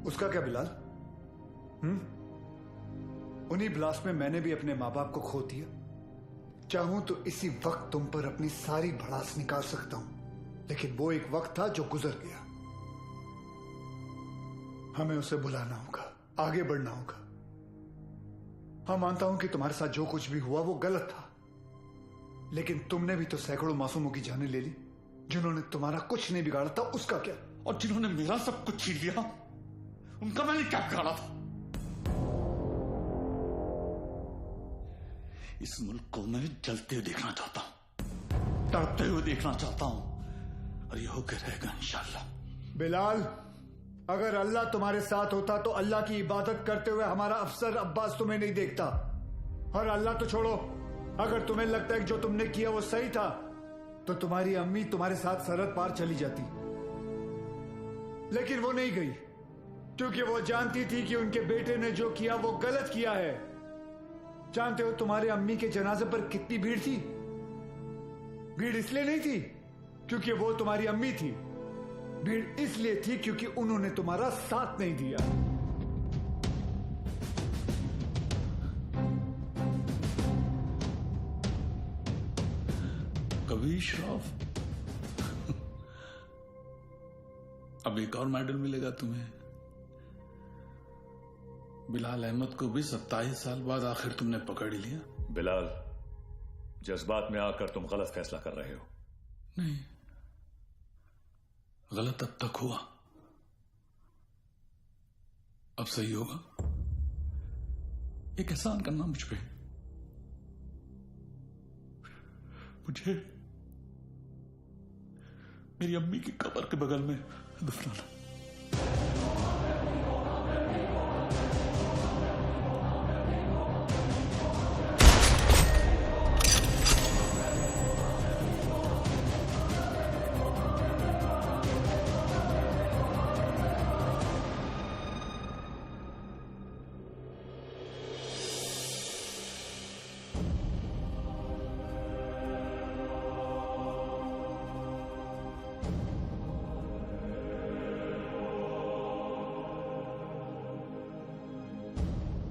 उसका क्या बिलाल? उन्हीं ब्लास्ट में मैंने भी अपने माँ बाप को खो दिया। चाहूं तो इसी वक्त तुम पर अपनी सारी भड़ास निकाल सकता हूं, लेकिन वो एक वक्त था जो गुजर गया। हमें उसे बुलाना होगा, आगे बढ़ना होगा। हाँ, मानता हूं कि तुम्हारे साथ जो कुछ भी हुआ वो गलत था, लेकिन तुमने भी तो सैकड़ों मासूमों की जानें ले ली। जिन्होंने तुम्हारा कुछ नहीं बिगाड़ा था उसका क्या? और जिन्होंने मेरा सब कुछ छीन लिया, उनका मैंने क्या बिगाड़ा था? इस मुल्क को मैं जलते हुए देखना चाहता हूं, तड़पते हुए देखना चाहता हूं, और ये होकर रहेगा इंशाल्लाह। बिलाल, अगर अल्लाह तुम्हारे साथ होता तो अल्लाह की इबादत करते हुए हमारा अफसर अब्बास तुम्हें नहीं देखता। और अल्लाह तो छोड़ो, अगर तुम्हें लगता है कि जो तुमने किया वो सही था, तो तुम्हारी अम्मी तुम्हारे साथ सरहद पार चली जाती। लेकिन वो नहीं गई, क्योंकि वो जानती थी कि उनके बेटे ने जो किया वो गलत किया है। जानते हो तुम्हारे अम्मी के जनाजे पर कितनी भीड़ थी? भीड़ इसलिए नहीं थी क्योंकि वो तुम्हारी अम्मी थी, भीड़ इसलिए थी क्योंकि उन्होंने तुम्हारा साथ नहीं दिया। कभी श्राफ। अब अब एक और मेडल मिलेगा तुम्हें। बिलाल अहमद को भी 27 साल बाद आखिर तुमने पकड़ ही लिया। बिलाल, जज्बात में आकर तुम गलत फैसला कर रहे हो। नहीं, गलत अब तक हुआ, अब सही होगा। एक एहसान करना मुझ पे, मुझे मेरी अम्मी की कब्र के बगल में दफनाना।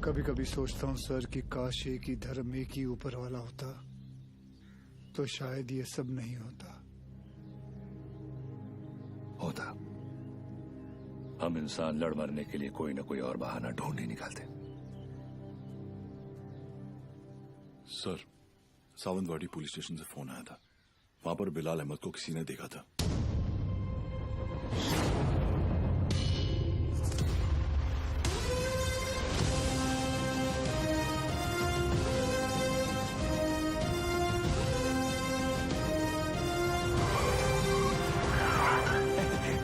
कभी कभी सोचता हूँ सर कि काश एक ही धर्म एक ही ऊपर वाला होता तो शायद ये सब नहीं होता। होता। हम इंसान लड़ मरने के लिए कोई ना कोई और बहाना ढूंढ ही निकालते। सर, सावंतवाड़ी पुलिस स्टेशन से फोन आया था। वहां पर बिलाल अहमद को किसी ने देखा था।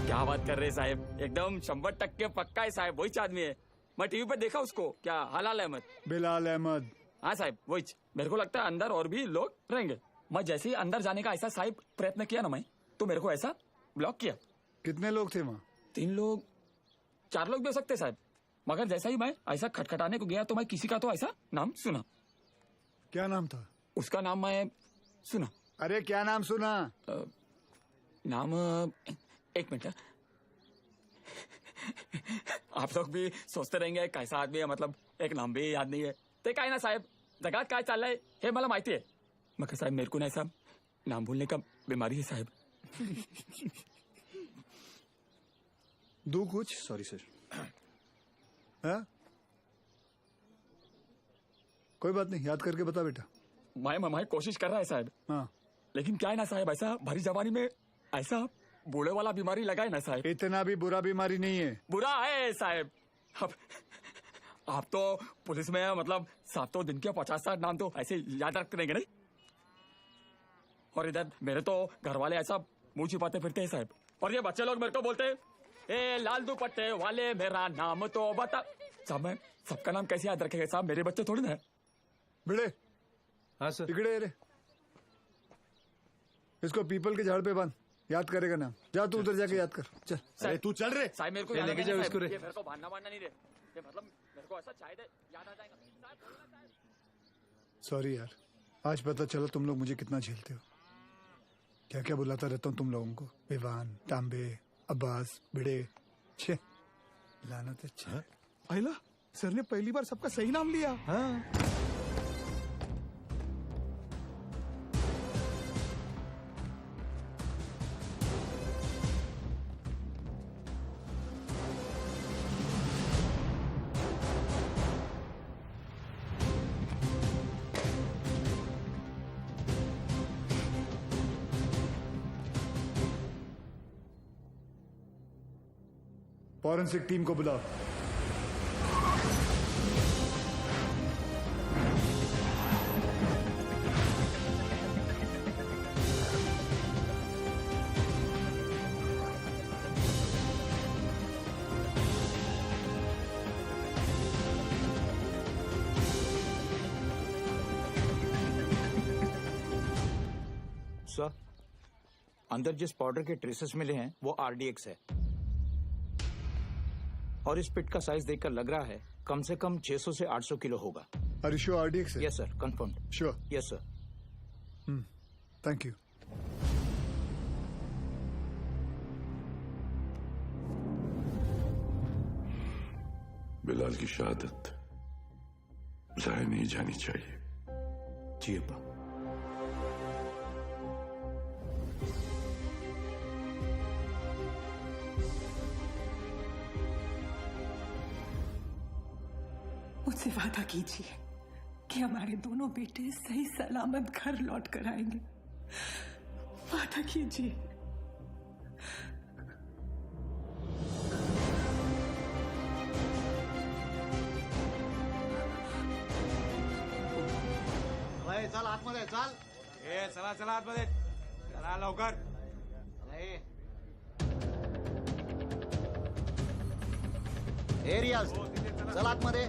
क्या बात कर रहे साहब, एकदम 100% पक्का है साहब, वही आदमी है। मैं टीवी पर देखा उसको। क्या हलाल अहमद? बिलाल अहमद। हाँ साहब वही। मेरे को लगता है अंदर और भी लोग रहेंगे। मैं जैसे ही अंदर जाने का ऐसा साहब प्रयत्न किया ना मैं, तो मेरे को ऐसा ब्लॉक किया। कितने लोग थे वहाँ? 3 लोग 4 लोग भी हो सकते साहब, मगर जैसा ही मैं ऐसा खटखटाने को गया तो मैं किसी का तो ऐसा नाम सुना। क्या नाम था उसका? नाम मैं सुना। अरे क्या नाम सुना? नाम एक मिनट। आप लोग भी सोचते रहेंगे कैसा आदमी है, मतलब एक नाम भी याद नहीं है। ते काय ना साहेब, जगात काय चाललंय हे मला माहिती है, मगर साहेब मेरे को ना ऐसा नाम भूलने का बीमारी है साहेब। दो कुछ। Sorry sir. हाँ? कोई बात नहीं, याद करके बता बेटा। मैं कोशिश कर रहा है साहब। हाँ। लेकिन क्या है ना साहब, ऐसा भरी जवानी में ऐसा बूढ़े वाला बीमारी लगा है ना साहब। इतना भी बुरा बीमारी नहीं है। बुरा है साहब। अब आप तो पुलिस में है, मतलब 7 दिन के 50-60 नाम तो ऐसे याद रख देंगे नहीं। और इधर मेरे तो घर वाले ऐसा मुंह छिपाते फिरते हैं साहब। और ये बच्चे लोग मेरे को बोलते हैं, ए लाल दुपट्टे वाले मेरा नाम तो बता। साहब मैं सबका नाम कैसे याद रखेगा साहब, मेरे बच्चे थोड़ी ना है। भिड़े। हाँ सर। इकड़े रे, इसको पीपल के झाड़ पे बांध, याद करेगा नाम। जा तू उधर जाके याद कर। चल। अरे तू चल रे। साहब मेरे को लेके जाओ इसको रे। ये मेरे को बांधना नहीं रे, ये मतलब मेरे को ऐसा शायद याद आ जाएगा। सॉरी यार, आज पता चला तुम लोग मुझे कितना झेलते हो। क्या क्या बुलाता रहता हूँ तुम लोगों को, विवान, तांबे, अब्बास, भिड़े। छे लानत है। अहिला, सर ने पहली बार सबका सही नाम लिया। हाँ। फॉरेंसिक टीम को बुलाओ। सर, अंदर जिस पाउडर के ट्रेसेस मिले हैं वो आरडीएक्स है, और इस पिट का साइज देखकर लग रहा है कम से कम 600 से 800 किलो होगा। Are you sure RDX है? Yes sir, confirm. Sure? Yes sir. Thank you. Bilal की शहादत जाया नहीं जानी चाहिए। जी अब्बा। मुझसे वादा कीजिए कि हमारे दोनों बेटे सही सलामत घर लौट कर आएंगे। वादा कीजिए। चल आतमध्ये चल. चला चला आतमध्ये चला लवकर. रियाज चल आतमध्ये.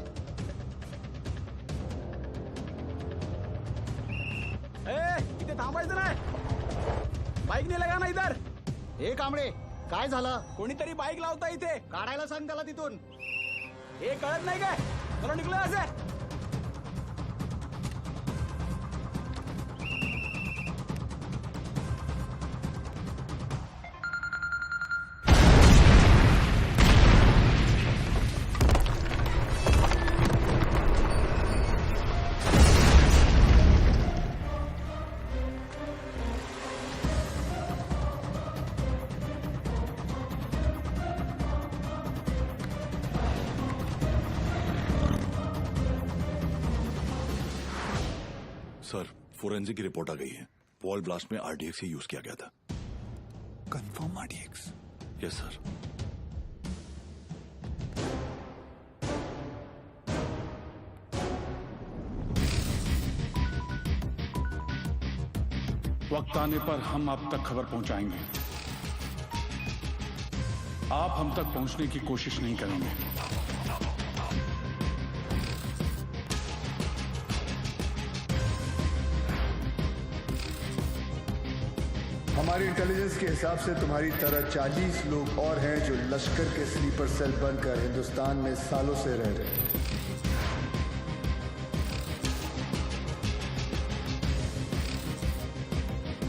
इथे थांबायचं नाही. बाईक नाही लगा ना इधर. हे कांबळे काय झालं? कोणीतरी बाईक लावता इथे. काढायला सांग त्याला तिथून. हे कळत नाही काय? चलो निघलो असे. सर, फोरेंसिक की रिपोर्ट आ गई है. वॉल ब्लास्ट में आरडीएक्स ही यूज किया गया था. Confirm RDX? Yes sir. वक्त आने पर हम आप तक खबर पहुंचाएंगे. आप हम तक पहुंचने की कोशिश नहीं करेंगे. हमारी इंटेलिजेंस के हिसाब से तुम्हारी तरह 40 लोग और हैं जो लश्कर के स्लीपर सेल बनकर हिंदुस्तान में सालों से रह रहे हैं.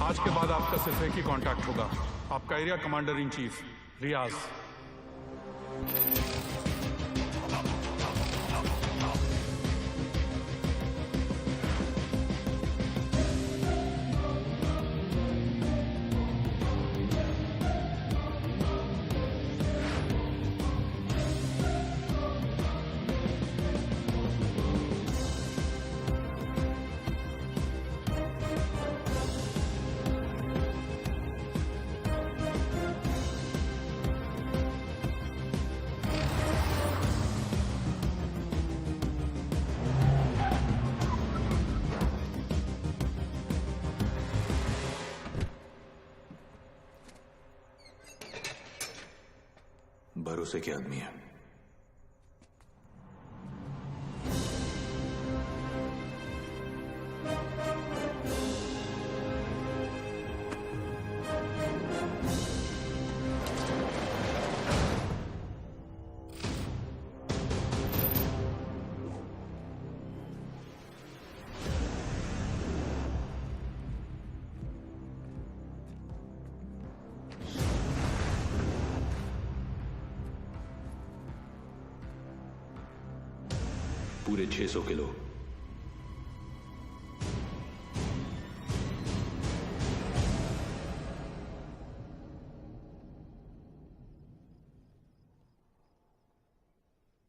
आज के बाद आपका सिर्फ एक ही कांटेक्ट होगा, आपका एरिया कमांडर इन चीफ रियाज. भरोसे के आदमी है. पूरे 600 किलो.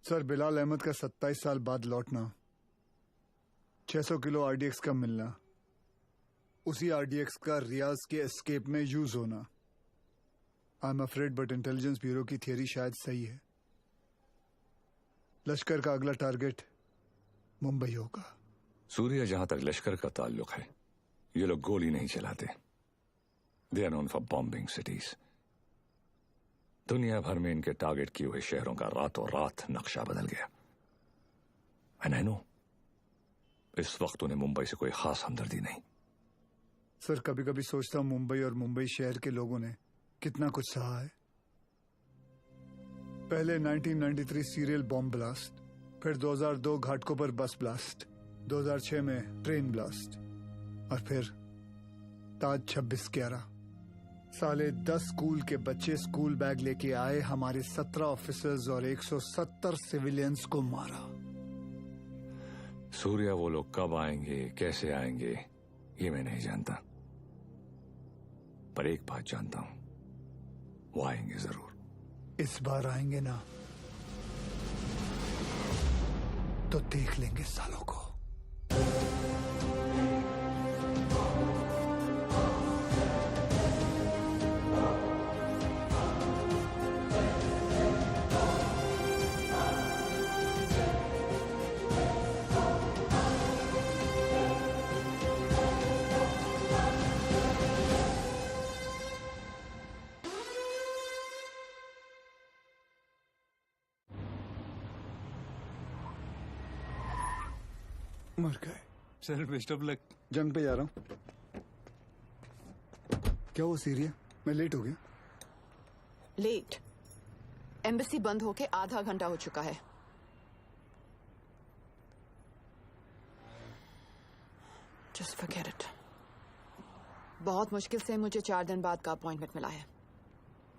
सर, बिलाल अहमद का 27 साल बाद लौटना, 600 किलो आरडीएक्स का मिलना, उसी आरडीएक्स का रियाज के एस्केप में यूज होना. I am afraid but intelligence bureau की थियरी शायद सही है. लश्कर का अगला टारगेट मुंबई होगा. सूर्य, जहां तक लश्कर का ताल्लुक है, ये लोग गोली नहीं चलाते. They are known for bombing cities. दुनिया भर में इनके टारगेट किए हुए शहरों का रातों रात नक्शा बदल गया. एंड आई नो, इस वक्त उन्हें मुंबई से कोई खास हमदर्दी नहीं. सर, कभी कभी सोचता हूं मुंबई और मुंबई शहर के लोगों ने कितना कुछ सहा है. पहले 1993 सीरियल बॉम्ब ब्लास्ट, फिर 2002 घाटकोपर बस ब्लास्ट, 2006 में ट्रेन ब्लास्ट, और फिर ताज 26/11. साले 10 स्कूल के बच्चे स्कूल बैग लेके आए, हमारे 17 ऑफिसर्स और 170 सिविलियंस को मारा. सूर्य, वो लोग कब आएंगे, कैसे आएंगे, ये मैं नहीं जानता. पर एक बात जानता हूं, वो आएंगे जरूर. इस बार आएंगे ना तो देख लेंगे सालों को। मर गए। Sir best of luck. जंग पे जा रहा हूँ। क्या वो सीरिया? मैं लेट हो गया। लेट? एम्बेसी बंद होके आधा घंटा हो चुका है। Just forget it. बहुत मुश्किल से मुझे 4 दिन बाद का अपॉइंटमेंट मिला है।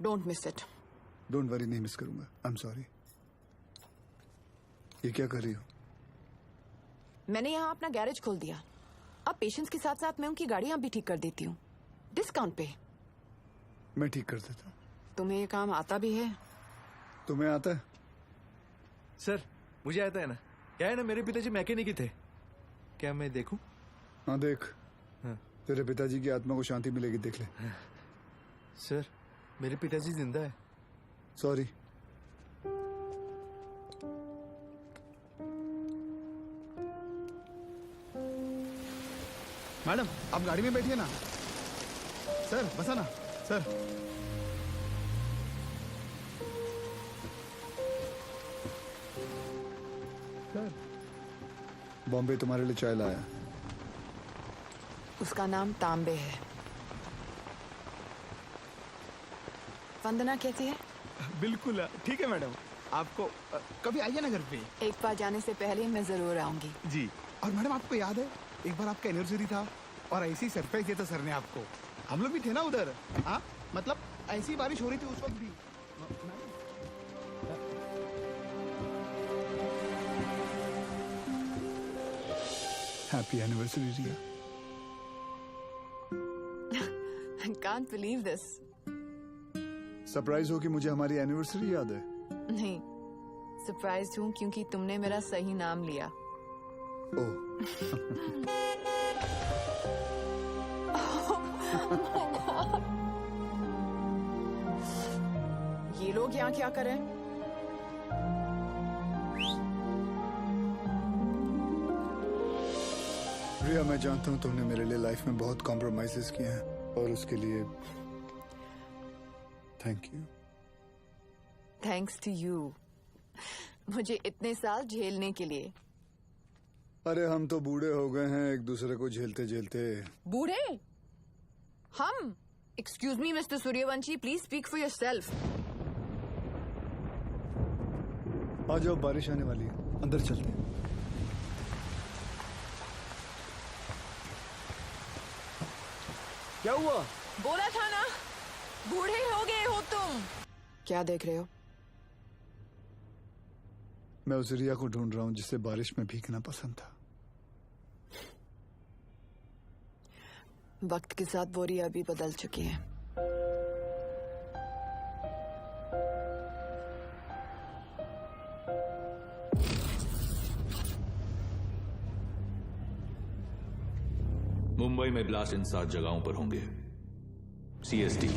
Don't miss it. Don't worry, नहीं मिस करूंगा। आई एम सॉरी। ये क्या कर रही हो? मैंने यहाँ अपना गैरेज खोल दिया। अब पेशेंट्स के साथ साथ मैं उनकी गाड़ियां भी ठीक कर देती हूँ, डिस्काउंट पे। मैं ठीक कर देता हूँ। तुम्हें ये काम आता भी है? तुम्हें आता है? सर मुझे आता है ना। क्या है ना, मेरे पिताजी मैकेनिक ही थे। क्या मैं देखूं? हाँ देख। हाँ। तेरे पिताजी की आत्मा को शांति मिलेगी, देख ले। सर मेरे पिताजी जिंदा है। सॉरी। मैडम आप गाड़ी में बैठिए ना। सर बसा ना सर। सर बॉम्बे तुम्हारे लिए चाय लाया। उसका नाम तांबे है। वंदना कैसी है? बिल्कुल ठीक है मैडम। आपको कभी आइए ना घर पे। एक बार जाने से पहले मैं जरूर आऊंगी। जी। और मैडम आपको याद है एक बार आपका एनिवर्सरी था और ऐसी सरप्राइज दिया था सर ने आपको। हम लोग भी थे ना उधर। हाँ मतलब ऐसी बारिश हो रही थी उस वक्त भी। Happy anniversary Riya. I can't believe this. Surprise हो कि मुझे हमारी एनिवर्सरी याद है? नहीं, सरप्राइज हूँ क्योंकि तुमने मेरा सही नाम लिया। ओह। ये लोग यहाँ क्या करें? रिया मैं जानता हूँ तुमने मेरे लिए लाइफ में बहुत कॉम्प्रोमाइजेस किए हैं और उसके लिए thank you. Thanks to you, मुझे इतने साल झेलने के लिए। अरे हम तो बूढ़े हो गए हैं एक दूसरे को झेलते झेलते। बूढ़े? हम? Excuse me mister Suryavanshi, please speak for yourself. आ जाओ, बारिश आने वाली है, अंदर चलते हैं। क्या हुआ? बोला था ना, बूढ़े हो गए हो तुम। क्या देख रहे हो? मैं उस रिया को ढूंढ रहा हूँ जिसे बारिश में भीगना पसंद था। वक्त के साथ वो रिया भी बदल चुकी है। मुंबई में ब्लास्ट इन 7 जगहों पर होंगे। CST,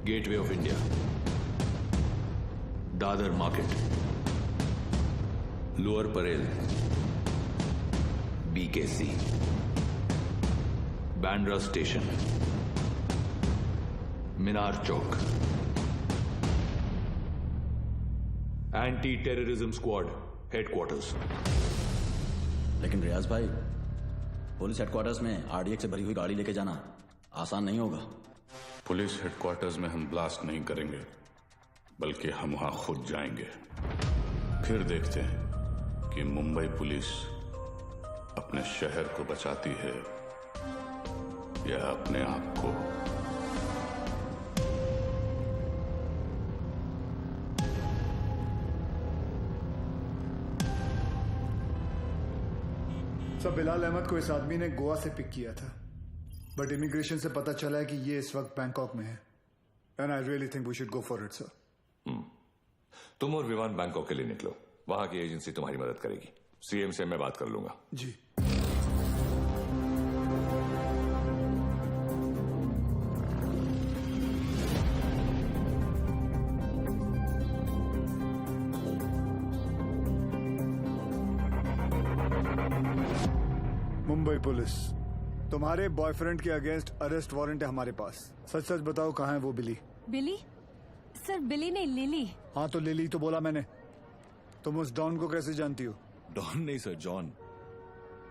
gateway of India, Dadar market, lower Parel, BKC, Bandra station, Minar Chowk. Anti terrorism squad headquarters. लेकिन रियाज भाई, पुलिस हेडक्वार्टर्स में RDX से भरी हुई गाड़ी लेके जाना आसान नहीं होगा। पुलिस हेडक्वार्टर्स में हम ब्लास्ट नहीं करेंगे, बल्कि हम वहां खुद जाएंगे। फिर देखते हैं कि मुंबई पुलिस अपने शहर को बचाती है या अपने आप को। सब बिलाल अहमद को इस आदमी ने गोवा से पिक किया था, बट इमिग्रेशन से पता चला है कि ये इस वक्त बैंकॉक में है। And I really think we should go for it sir. तुम और विवान बैंकॉक के लिए निकलो। वहां की एजेंसी तुम्हारी मदद करेगी। सीएम से मैं बात कर लूंगा। जी। मुंबई पुलिस, तुम्हारे बॉयफ्रेंड के अगेंस्ट अरेस्ट वारंट है हमारे पास। सच सच बताओ कहाँ है वो बिली? बिली? सर बिली नहीं, लिली। हाँ तो लिली तो बोला मैंने। तुम उस डॉन को कैसे जानती हो? डॉन नहीं सर, जॉन।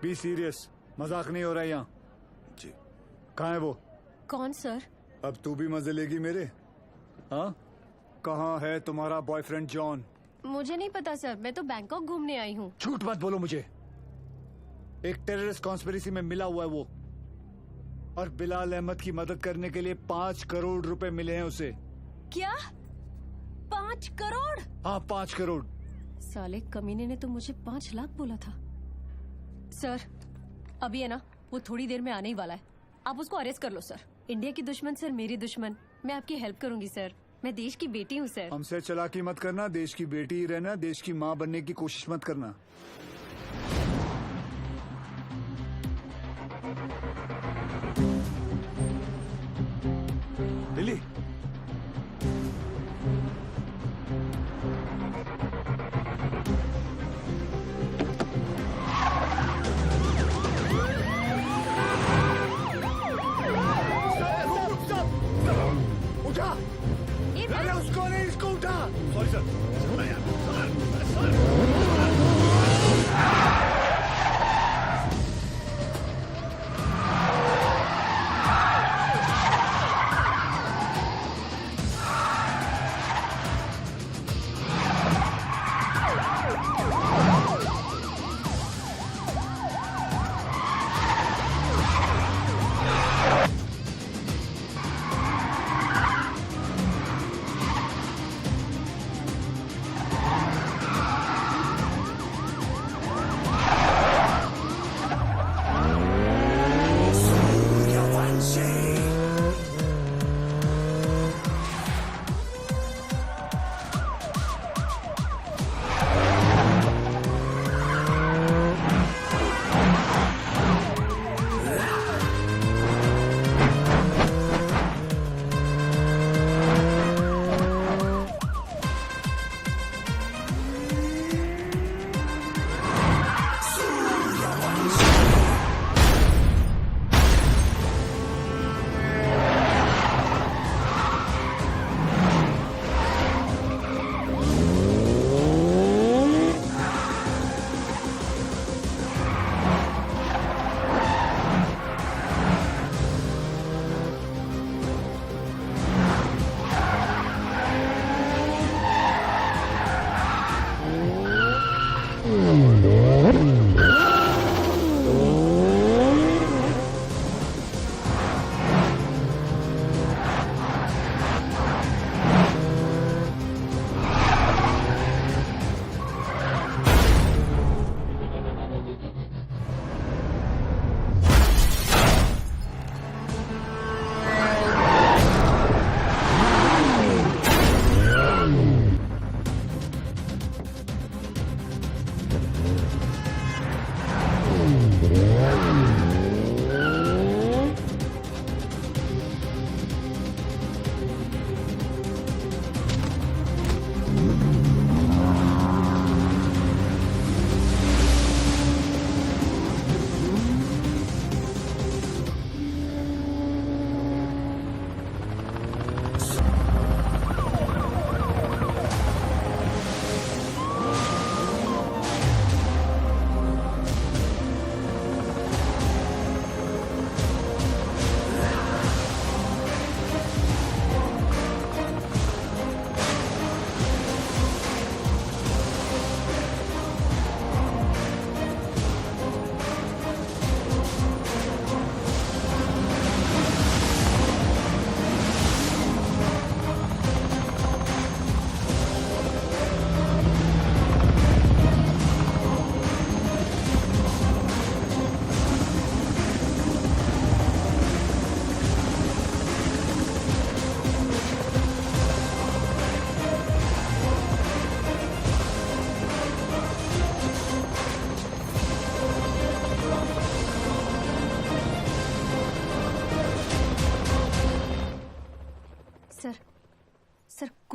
बी सीरियस, मजाक नहीं हो रहा है यहाँ। जी। कहाँ है वो? कौन सर? अब तू भी मजे लेगी मेरे? हाँ, कहाँ है तुम्हारा बॉयफ्रेंड जॉन? मुझे नहीं पता सर, मैं तो बैंकॉक घूमने आई हूँ। झूठ मत बोलो मुझे। एक टेररिस्ट कॉन्स्पिरेसी में मिला हुआ है वो, और बिलाल अहमद की मदद करने के लिए 5 करोड़ रुपए मिले हैं उसे। क्या? 5 करोड़? हाँ 5 करोड़। साले कमीने ने तो मुझे 5 लाख बोला था। सर अभी है ना, वो थोड़ी देर में आने ही वाला है, आप उसको अरेस्ट कर लो सर। इंडिया की दुश्मन सर मेरी दुश्मन, मैं आपकी हेल्प करूंगी सर, मैं देश की बेटी हूँ सर। हमसे चालाकी मत करना, देश की बेटी ही रहना, देश की माँ बनने की कोशिश मत करना। लिली, उठा! अरे उसको नहीं, इसको उठा। Sorry sir.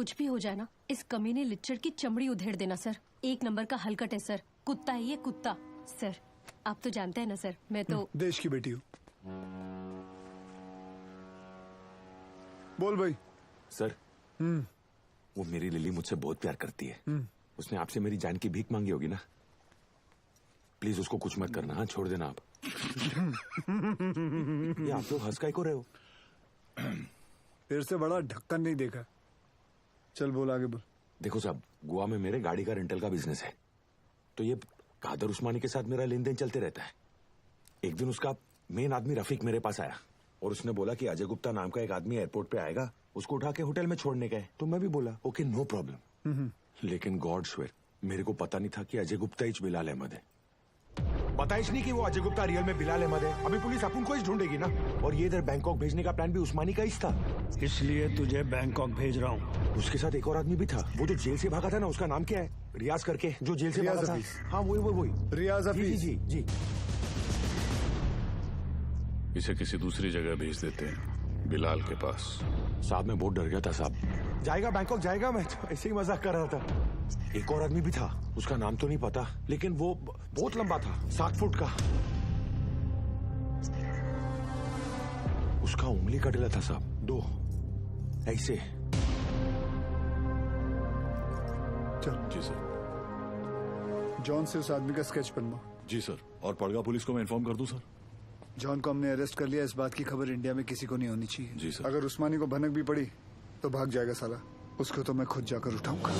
कुछ भी हो जाए ना, इस कमीने लिच्चड़ की चमड़ी उधेड़ देना सर। 1 नंबर का हलकट है सर, कुत्ता है ये कुत्ता। सर आप तो जानते हैं ना सर, मैं तो देश की बेटी हूँ। बोल भाई। सर वो मेरी लिली मुझसे बहुत प्यार करती है। उसने आपसे मेरी जान की भीख मांगी होगी ना। प्लीज उसको कुछ मत करना। हाँ, छोड़ देना आप। ये आप लोग हंस काहे को रहे हो? तेरे से बड़ा ढक्कन नहीं देखा। चल बोल, आगे बोल। देखो साहब, गोवा में मेरे गाड़ी का रेंटल का बिजनेस है, तो ये कादर उस्मानी के साथ मेरा लेन देन चलते रहता है। एक दिन उसका मेन आदमी रफीक मेरे पास आया और उसने बोला कि अजय गुप्ता नाम का एक आदमी एयरपोर्ट पे आएगा, उसको उठा के होटल में छोड़ने गए। तो मैं भी बोला ओके नो प्रॉब्लम। लेकिन गॉड श्वेर मेरे को पता नहीं था कि अजय गुप्ता ही बिलाल अहमद है। पता ही नहीं कि वो अजय गुप्ता रियल में बिलाल अहमद है। अभी पुलिस अपन को ही ढूंढेगी ना। और ये इधर बैंकॉक भेजने का प्लान भी उस्मानी का ही था। इसलिए तुझे बैंकॉक भेज रहा हूँ। उसके साथ एक और आदमी भी था, वो जो जेल से भागा था ना, उसका नाम क्या है? रियाज करके, जो जेल से भागा था। हाँ वही रियाज हफीज। जी। इसे किसी दूसरी जगह भेज देते हैं, बिलाल के पास। साहब मैं बहुत डर गया था साहब। जाएगा बैंकॉक जाएगा, मैं तो ऐसे ही मजाक कर रहा था। एक और आदमी भी था, उसका नाम तो नहीं पता, लेकिन वो बहुत लंबा था, 7 फुट का। उसका उंगली कटेला था साहब, 2 ऐसे। चल। जी सर। जॉन से उस आदमी का स्केच बनवा। जी सर। और पड़गा पुलिस को मैं इन्फॉर्म कर दूं सर? जॉन को हमने अरेस्ट कर लिया। इस बात की खबर इंडिया में किसी को नहीं होनी चाहिए। जी सर। अगर उस्मानी को भनक भी पड़ी तो भाग जाएगा साला। उसको तो मैं खुद जाकर उठाऊंगा।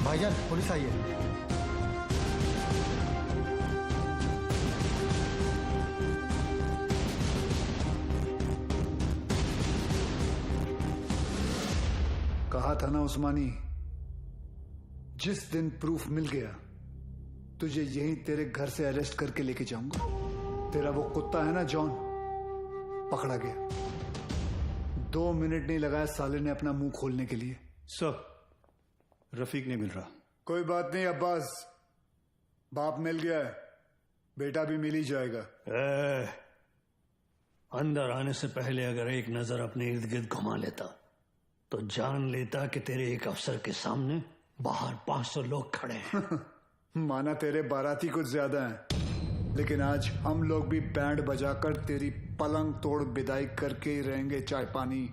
भाईजान पुलिस आई है। कहा था ना उस्मानी, जिस दिन प्रूफ मिल गया तुझे यहीं तेरे घर से अरेस्ट करके लेके जाऊंगा। तेरा वो कुत्ता है ना जॉन, पकड़ा गया। 2 मिनट नहीं लगाया साले ने अपना मुंह खोलने के लिए। सर रफीक नहीं मिल रहा। कोई बात नहीं अब्बास, बाप मिल गया है, बेटा भी मिल ही जाएगा। अंदर आने से पहले अगर एक नजर अपने इर्द गिर्द घुमा लेता तो जान लेता कि तेरे एक अफसर के सामने बाहर 500 लोग खड़े हैं। माना तेरे बाराती कुछ ज्यादा हैं, लेकिन आज हम लोग भी बैंड बजाकर तेरी पलंग तोड़ विदाई करके ही रहेंगे। चाय पानी।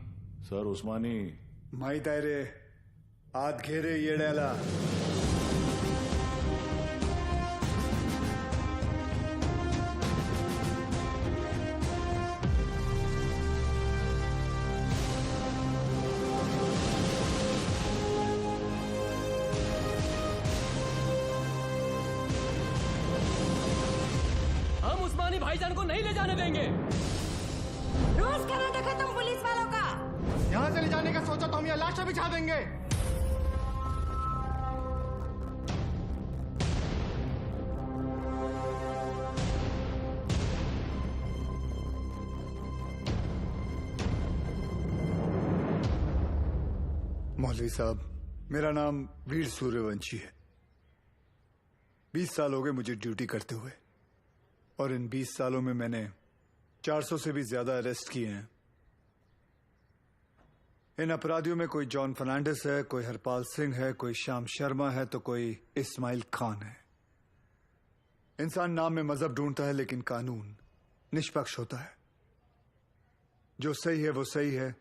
सर उस्मानी माई तायरे हाथ घेरे ये डेला। भाईजान को नहीं ले जाने देंगे। रोज करा देखो तुम पुलिस वालों का। यहाँ से ले जाने का सोचा तो हम यहाँ लाशें बिछा देंगे। मौलवी साहब, मेरा नाम वीर सूर्यवंशी है। 20 साल हो गए मुझे ड्यूटी करते हुए, और इन 20 सालों में मैंने 400 से भी ज्यादा अरेस्ट किए हैं। इन अपराधियों में कोई जॉन फर्नांडिस है, कोई हरपाल सिंह है, कोई श्याम शर्मा है, तो कोई इस्माइल खान है। इंसान नाम में मजहब ढूंढता है, लेकिन कानून निष्पक्ष होता है। जो सही है वो सही है,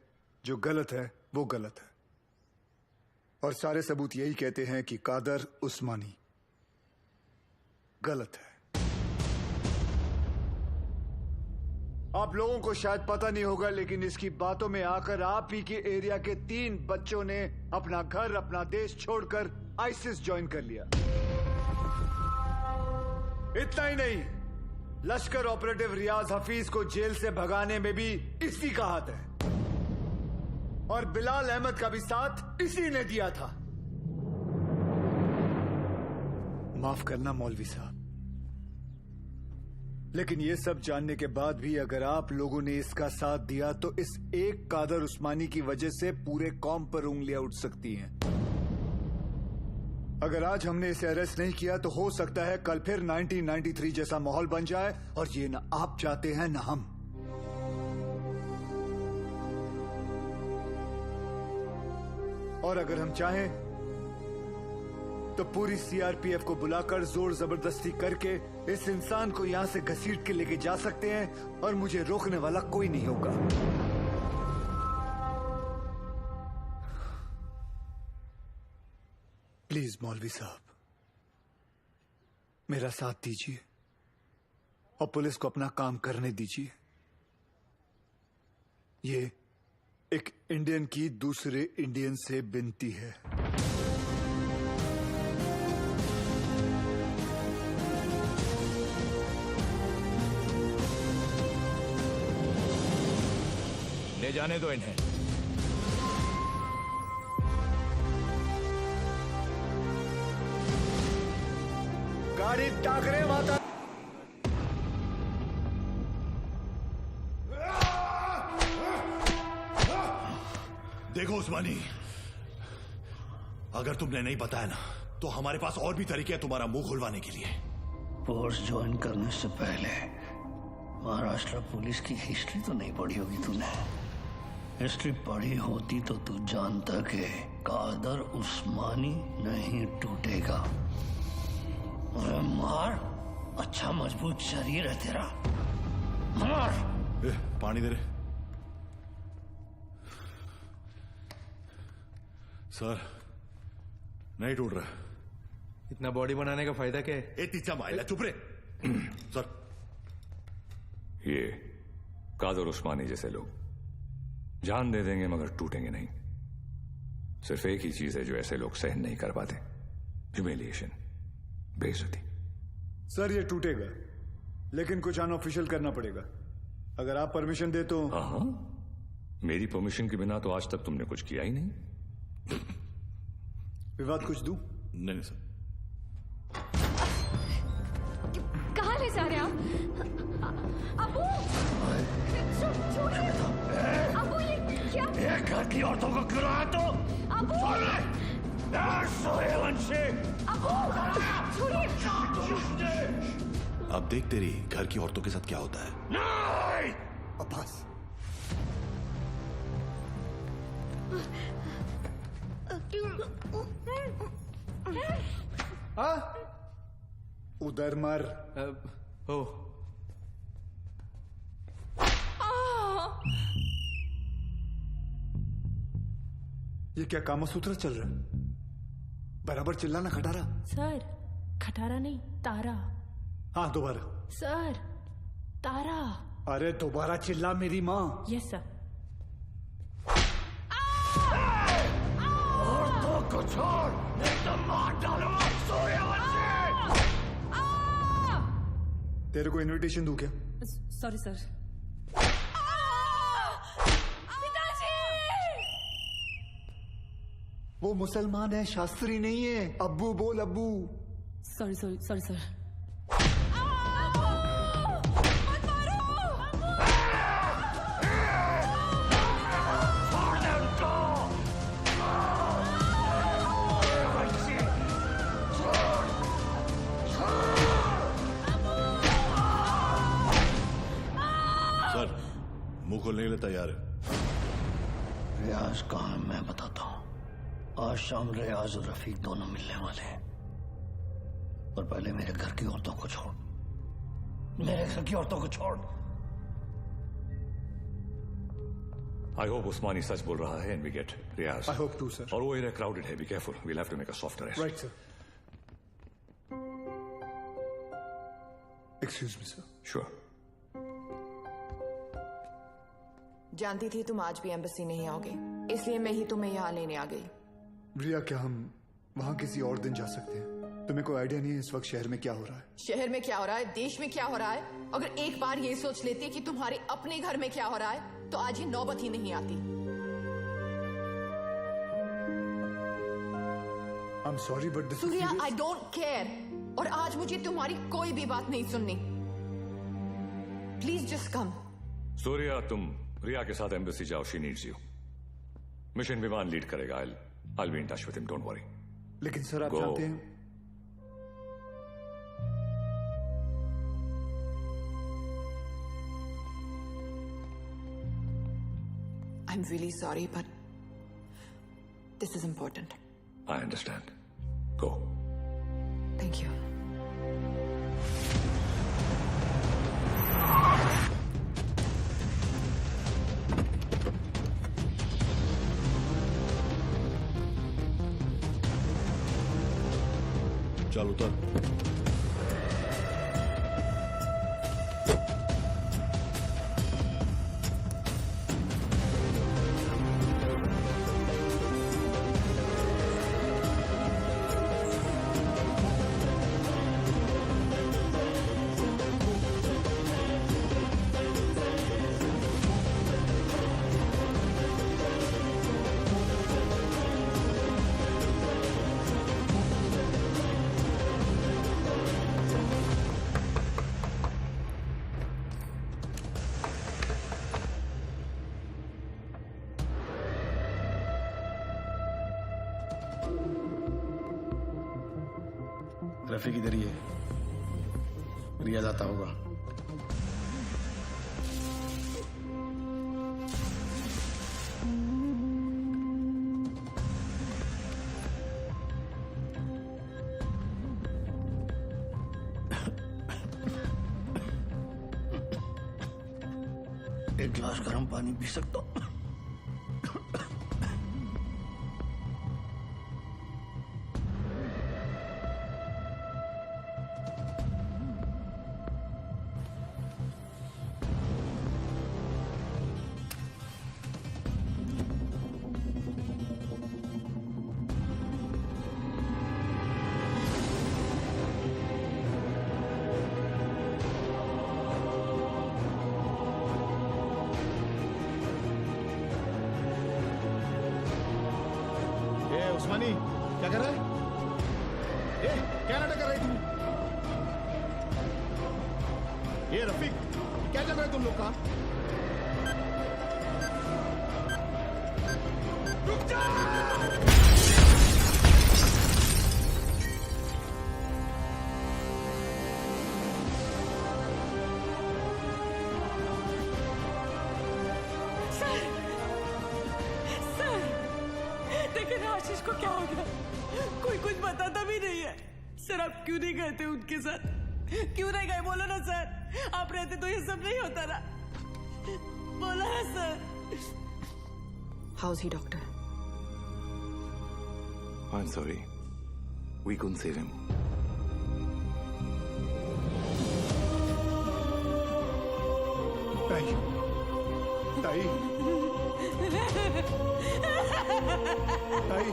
जो गलत है वो गलत है। और सारे सबूत यही कहते हैं कि कादर उस्मानी गलत है। आप लोगों को शायद पता नहीं होगा, लेकिन इसकी बातों में आकर आप ही के एरिया के 3 बच्चों ने अपना घर, अपना देश छोड़कर आईसिस ज्वाइन कर लिया। इतना ही नहीं, लश्कर ऑपरेटिव रियाज हफीज को जेल से भगाने में भी इसी का हाथ है, और बिलाल अहमद का भी साथ इसी ने दिया था। माफ करना मौलवी साहब, लेकिन ये सब जानने के बाद भी अगर आप लोगों ने इसका साथ दिया तो इस एक कादर उस्मानी की वजह से पूरे कौम पर उंगलियां उठ सकती हैं। अगर आज हमने इसे अरेस्ट नहीं किया तो हो सकता है कल फिर 1993 जैसा माहौल बन जाए, और ये ना आप चाहते हैं ना हम। और अगर हम चाहें तो पूरी सीआरपीएफ को बुलाकर जोर जबरदस्ती करके इस इंसान को यहां से घसीट के लेके जा सकते हैं, और मुझे रोकने वाला कोई नहीं होगा। प्लीज मौलवी साहब, मेरा साथ दीजिए और पुलिस को अपना काम करने दीजिए। ये एक इंडियन की दूसरे इंडियन से विनती है। ले जाने दो इन्हें। गाड़ी टाकरे माता। देखो उस्मानी, अगर तुमने नहीं बताया ना तो हमारे पास और भी तरीके हैं तुम्हारा मुंह खुलवाने के लिए। फोर्स ज्वाइन करने से पहले महाराष्ट्र पुलिस की हिस्ट्री तो नहीं पढ़ी होगी तूने। हिस्ट्री पढ़ी होती तो तू जानता कि कादर उस्मानी नहीं टूटेगा। अरे मार, अच्छा मजबूत शरीर है तेरा, मार। पानी दे रहे सर, नहीं टूट रहा। इतना बॉडी बनाने का फायदा क्या है? ए तीचा माइला, चुप रे। सर, ये कादर उस्मानी जैसे लोग जान दे देंगे मगर टूटेंगे नहीं। सिर्फ एक ही चीज है जो ऐसे लोग सहन नहीं कर पाते, ह्यूमिलिएशन, बेइज्जती। सर ये टूटेगा, लेकिन कुछ अनऑफिशियल करना पड़ेगा। अगर आप परमिशन दे तो। हाँ, मेरी परमिशन के बिना तो आज तक तुमने कुछ किया ही नहीं। विवाद कुछ दूं? नहीं सर। कहाँ ले जा रहे हैं आप? अबू, अबू ये क्या? ये घर की औरतों को क्यों रहा तो? अबू, अब देख तेरी घर की औरतों के साथ क्या होता है। नहीं! अब्बास, उधर मर। ओ ये क्या कामसूत्र चल रहा है? बराबर चिल्लाना खटारा। सर, खटारा नहीं, तारा। हाँ दोबारा। सर, तारा। अरे दोबारा चिल्ला मेरी माँ। Yes sir. औरतों को छोड़, नहीं तो मार डालूंगा सूर्यवंशी। तेरे को इनविटेशन दूं क्या? Sorry sir. वो मुसलमान है, शास्त्री नहीं है। अब्बू बोल, अब्बू। Sorry sorry sorry sir. Sir, मुंह खोलने के लिए तैयार है। रियाज कहाँ है मैं बताता हूँ। आज शाम रियाज और रफीक दोनों मिलने वाले हैं, और पहले मेरे घर की औरतों को छोड़, मेरे घर की औरतों को छोड़। आई होप उस्मानी सच बोल रहा है and we get Riyaz. I hope to sir. और वो एरिया क्राउडेड है, be careful, we'll have to make a soft arrest. Right sir. Excuse me sir. Sure. जानती थी तुम आज भी एम्बेसी नहीं आओगे, इसलिए मैं ही तुम्हें यहाँ लेने आ गई। रिया, क्या हम वहाँ किसी और दिन जा सकते हैं? तुम्हें कोई आइडिया नहीं है इस वक्त शहर में क्या हो रहा है? शहर में क्या हो रहा है, देश में क्या हो रहा है? अगर एक बार ये सोच लेती कि तुम्हारे अपने घर में क्या हो रहा है तो आज ये नौबत ही नहीं आती। I'm sorry, but this is Surya, serious. I don't care। और आज मुझे तुम्हारी कोई भी बात नहीं सुननी। Please just come. सूर्या, तुम रिया के साथ एम्बेसी जाओ, शी नीड्स यू। मिशन विमान लीड करेगा। I'll be in touch with him, don't worry. लेकिन सर आप Go. जानते हैं I'm really sorry, but this is important. I understand. Go. Thank you. चल उतर। रफीक इधर ही है, रियाज आता होगा। एक गिलास गर्म पानी पी सकता हूँ? उस्मानी क्या कर रहा है? क्या नाटक कर रही तुम? ये रफीक क्या चल रहा है तुम लोग का? रुक जा! आशीष को क्या हो गया? कोई कुछ बताता भी नहीं है। सर आप क्यों नहीं गए थे उनके साथ? क्यों नहीं गए? बोलो ना सर, आप रहते तो ये सब नहीं होता ना। बोलो ना sir. How's he, doctor? I'm sorry. We couldn't save him. ताई, ताई, ताई,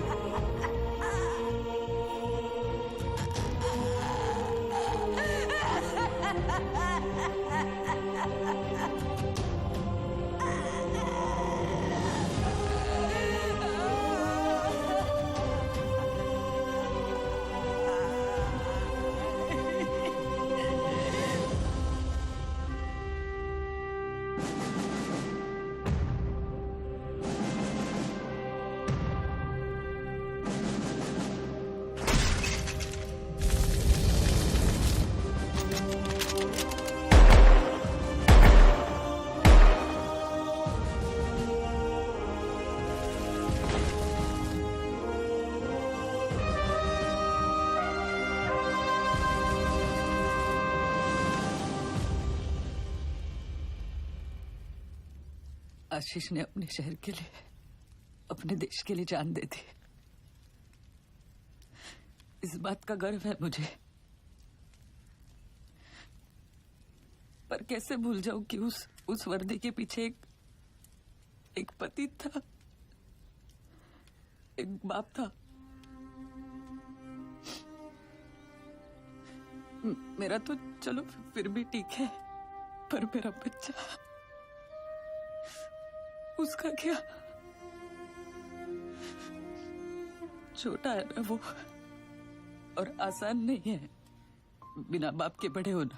आशीष ने अपने शहर के लिए, अपने देश के लिए जान दे दी। इस बात का गर्व है मुझे, पर कैसे भूल जाऊं कि उस वर्दी के पीछे एक पति था, एक बाप था। मेरा तो चलो फिर भी ठीक है, पर मेरा बच्चा, उसका क्या? छोटा है ना वो, और आसान नहीं है बिना बाप के बड़े होना।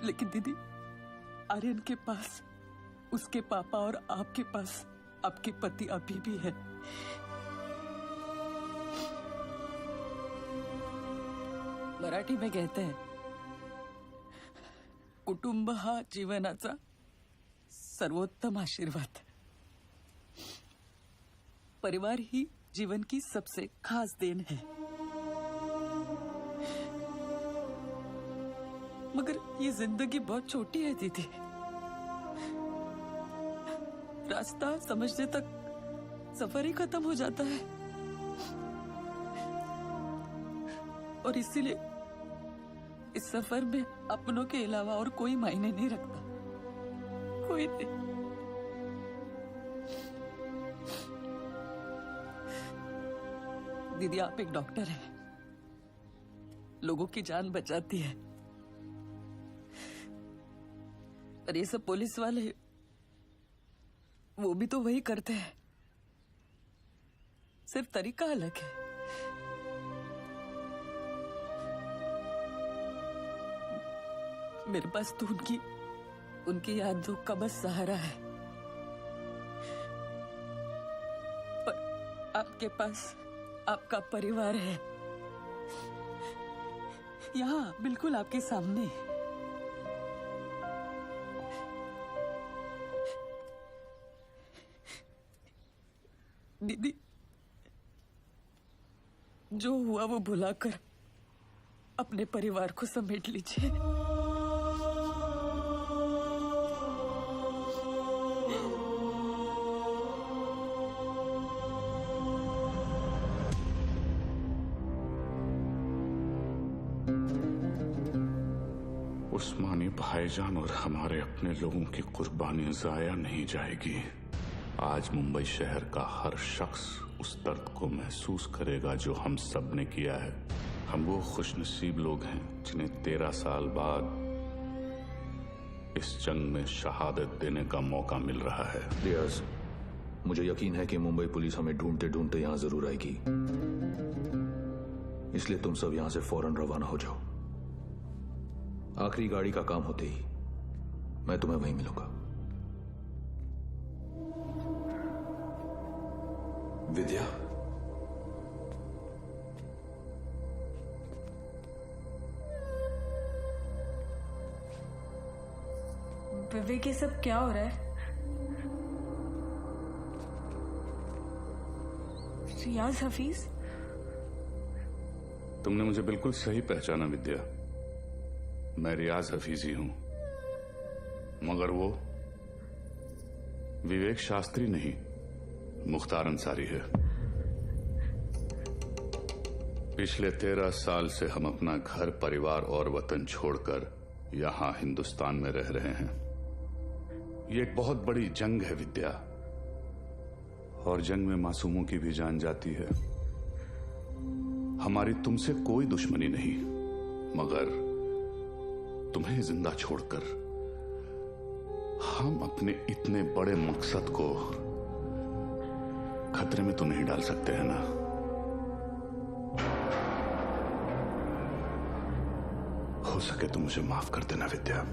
लेकिन दीदी, आर्यन के पास उसके पापा और आपके पास आपके पति अभी भी है। मराठी में कहते हैं, कुटुंब हा जीवनाचा सर्वोत्तम आशीर्वाद। परिवार ही जीवन की सबसे खास देन है। मगर ये जिंदगी बहुत छोटी है दीदी। रास्ता समझने तक सफर ही खत्म हो जाता है। और इसीलिए इस सफर में अपनों के अलावा और कोई मायने नहीं रखता, कोई नहीं। दीदी, आप एक डॉक्टर हैं, लोगों की जान बचाती है। और ये सब पुलिस वाले, वो भी तो वही करते हैं, सिर्फ तरीका अलग है। मेरे पास तो उनकी यादों का बस सहारा है, पर आपके पास आपका परिवार है, यहाँ बिल्कुल आपके सामने। दीदी, जो हुआ वो भुलाकर अपने परिवार को समेट लीजिए। उस्मानी भाईजान और हमारे अपने लोगों की कुर्बानी जाया नहीं जाएगी। आज मुंबई शहर का हर शख्स उस दर्द को महसूस करेगा जो हम सब ने किया है। हम वो खुशनसीब लोग हैं जिन्हें 13 साल बाद इस जंग में शहादत देने का मौका मिल रहा है। रियाज, मुझे यकीन है कि मुंबई पुलिस हमें ढूंढते ढूंढते यहाँ जरूर आएगी, इसलिए तुम सब यहाँ से फौरन रवाना हो जाओ। आखिरी गाड़ी का काम होते ही मैं तुम्हें वहीं मिलूंगा। विद्या, विवेक, ये सब क्या हो रहा है? रियाज हफीज? तुमने मुझे बिल्कुल सही पहचाना विद्या। मैं रियाज हफीज ही हूं, मगर वो विवेक शास्त्री नहीं, मुख्तार अंसारी है। पिछले 13 साल से हम अपना घर, परिवार और वतन छोड़कर यहां हिंदुस्तान में रह रहे हैं। ये एक बहुत बड़ी जंग है विद्या, और जंग में मासूमों की भी जान जाती है। हमारी तुमसे कोई दुश्मनी नहीं, मगर तुम्हें जिंदा छोड़कर हम अपने इतने बड़े मकसद को खतरे में तो नहीं डाल सकते हैं ना। हो सके तो मुझे माफ कर देना विद्या।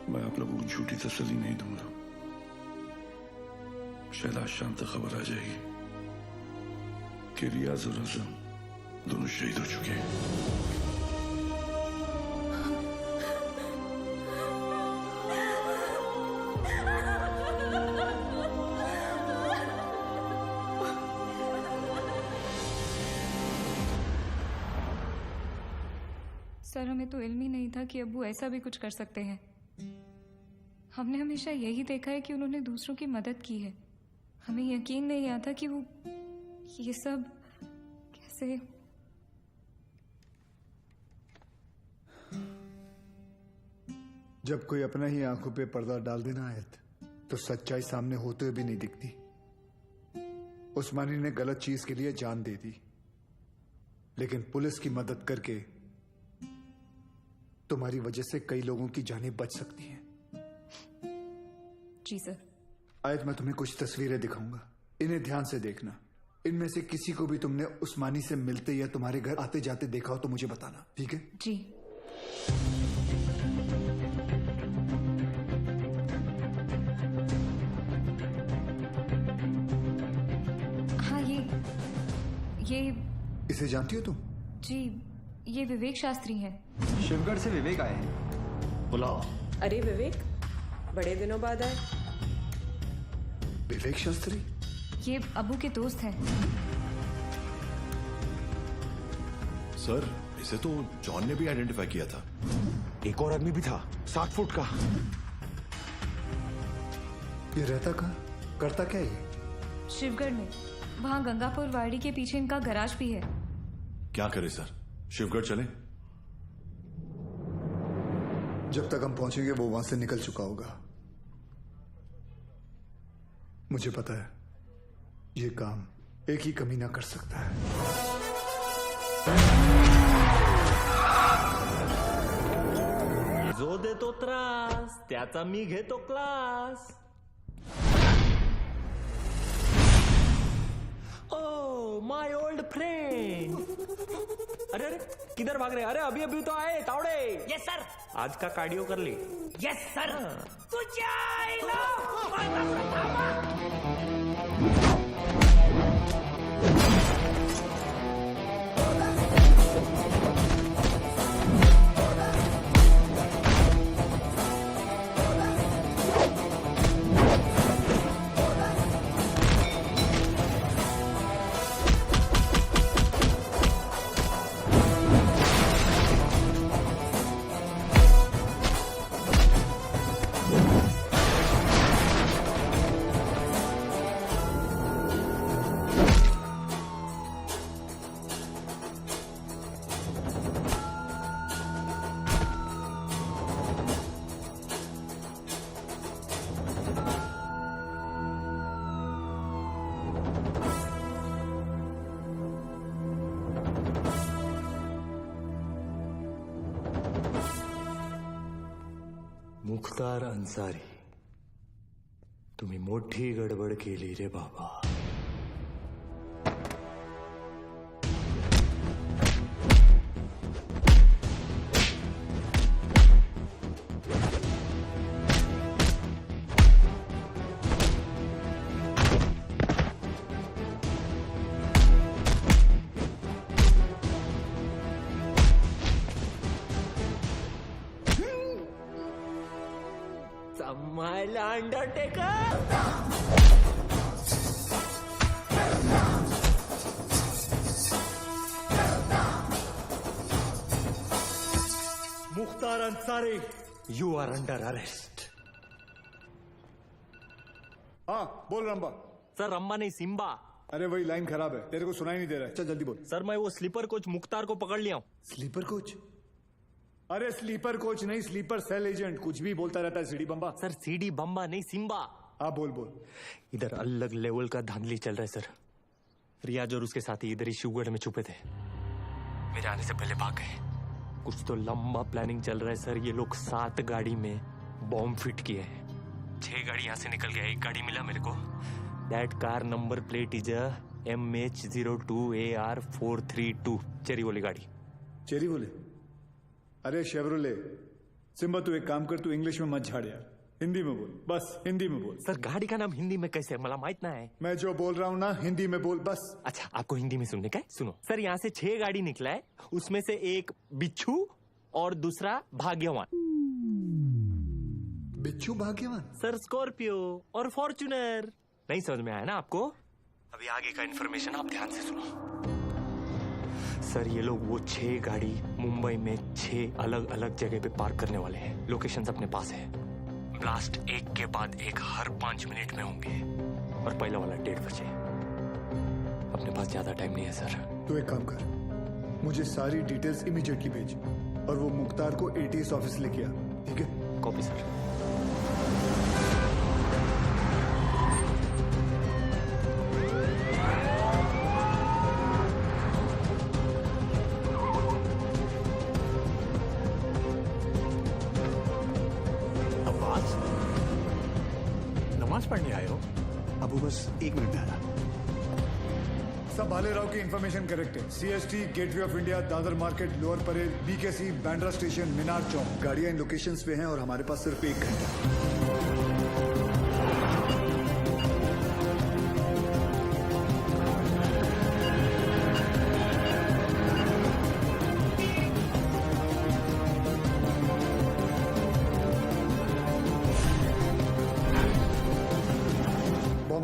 मैं आप लोगों को झूठी तसल्ली नहीं दूंगा। शायद आज शाम तक खबर आ जाएगी कि रियाज और आजम दोनों शहीद हो चुके हैं। सर, हमें तो इल्म ही नहीं था कि अब्बू ऐसा भी कुछ कर सकते हैं। हमने हमेशा यही देखा है कि उन्होंने दूसरों की मदद की है। हमें यकीन नहीं आता कि वो ये सब कैसे। जब कोई अपना ही आंखों पे पर्दा डाल देना आयत, तो सच्चाई सामने होते हुए भी नहीं दिखती। उस्मानी ने गलत चीज के लिए जान दे दी, लेकिन पुलिस की मदद करके तुम्हारी वजह से कई लोगों की जानें बच सकती हैं। जी सर। आयत, मैं तुम्हें कुछ तस्वीरें दिखाऊंगा, इन्हें ध्यान से देखना। इनमें से किसी को भी तुमने उस्मानी से मिलते या तुम्हारे घर आते जाते देखा हो तो मुझे बताना, ठीक है? जी। हाँ, ये इसे जानती हो तुम? जी, ये विवेक शास्त्री हैं। शिवगढ़ से विवेक आए हैं। बुलाओ। अरे विवेक, बड़े दिनों बाद आए। विवेक शास्त्री? ये अबू के दोस्त हैं। सर, इसे तो जॉन ने भी आइडेंटिफाई किया था। एक और आदमी भी था, 60 फुट का। ये रहता कहाँ, करता क्या ये? शिवगढ़ में, वहाँ गंगापुर वाड़ी के पीछे इनका गराज भी है। क्या करे सर, शिवगढ़ चले? जब तक हम पहुंचेंगे वो वहां से निकल चुका होगा। मुझे पता है ये काम एक ही कमीना कर सकता है। जो देतो त्रास त्याचा मी घेतो class. Oh my old friend. अरे अरे किधर भाग रहे? अरे अभी अभी तो आए तावड़े। Yes sir. आज का कार्डियो कर ली? Yes sir. तुझ्या मुख्तार अन्सारी, तुम्ही मोठी गडबड केली रे बाबा। संभाळला undertaker. Mukhtar Ansari, you are under arrest. हाँ बोल रंबा। सर रंबा नहीं सिम्बा। अरे वही लाइन खराब है, तेरे को सुनाई नहीं दे रहा है। चल जल्दी बोल। सर मैं वो स्लीपर कोच मुख्तार को पकड़ लिया हूँ। Sleeper coach? अरे स्लीपर कोच नहीं, स्लीपर सेल एजेंट। कुछ भी बोलता रहता है सीडी बम्बा। सर सीडी बम्बा नहीं सिम्बा। हाँ बोल बोल। इधर अलग लेवल का धांधली चल रहा है सर। रियाज और उसके साथी इधर ही शिवगढ़ में छुपे थे, मेरे आने से पहले भाग गए। कुछ तो लंबा प्लानिंग चल रहा है सर। ये लोग 7 गाड़ी में बॉम्ब फिट किए हैं। 6 गाड़ी यहाँ से निकल गया, 1 गाड़ी मिला मेरे को। That car number plate is MH02AR432। Cherry वाली गाड़ी। चेरी बोले? अरे शेवरोले, सिम्बा तू एक काम कर, तू इंग्लिश में मत झाड़ यार, हिंदी में बोल, बस हिंदी में बोल। सर गाड़ी का नाम हिंदी में कैसे मला माहित ना है। मैं जो बोल रहा हूँ ना हिंदी में बोल बस। अच्छा आपको हिंदी में सुनने का है, सुनो। सर यहाँ से 6 गाड़ी निकला है, उसमें से एक बिच्छू और दूसरा भाग्यवान। बिच्छू भाग्यवान? सर स्कॉर्पियो और फॉर्च्यूनर। नहीं समझ में आया ना आपको? अभी आगे का इन्फॉर्मेशन आप ध्यान से सुनो। सर ये लोग वो 6 गाड़ी मुंबई में 6 अलग अलग जगह पे पार्क करने वाले हैं। लोकेशंस अपने पास है। ब्लास्ट एक के बाद एक हर 5 मिनट में होंगे और पहला वाला 1:30 बजे। अपने पास ज्यादा टाइम नहीं है सर। तो एक काम कर, मुझे सारी डिटेल्स इमीडिएटली भेज और वो मुख्तार को एटीएस ऑफिस लेके आ, ठीक है? Copy sir. पढ़ने आए हो? अबू बस 1 मिनट में आया। सब भालेराव की इंफॉर्मेशन करेक्ट है। CST, Gateway of India, Dadar market, lower Parel, BKC, Bandra station, Minar Chowk. गाड़ियां इन लोकेशंस पे हैं और हमारे पास सिर्फ 1 घंटा।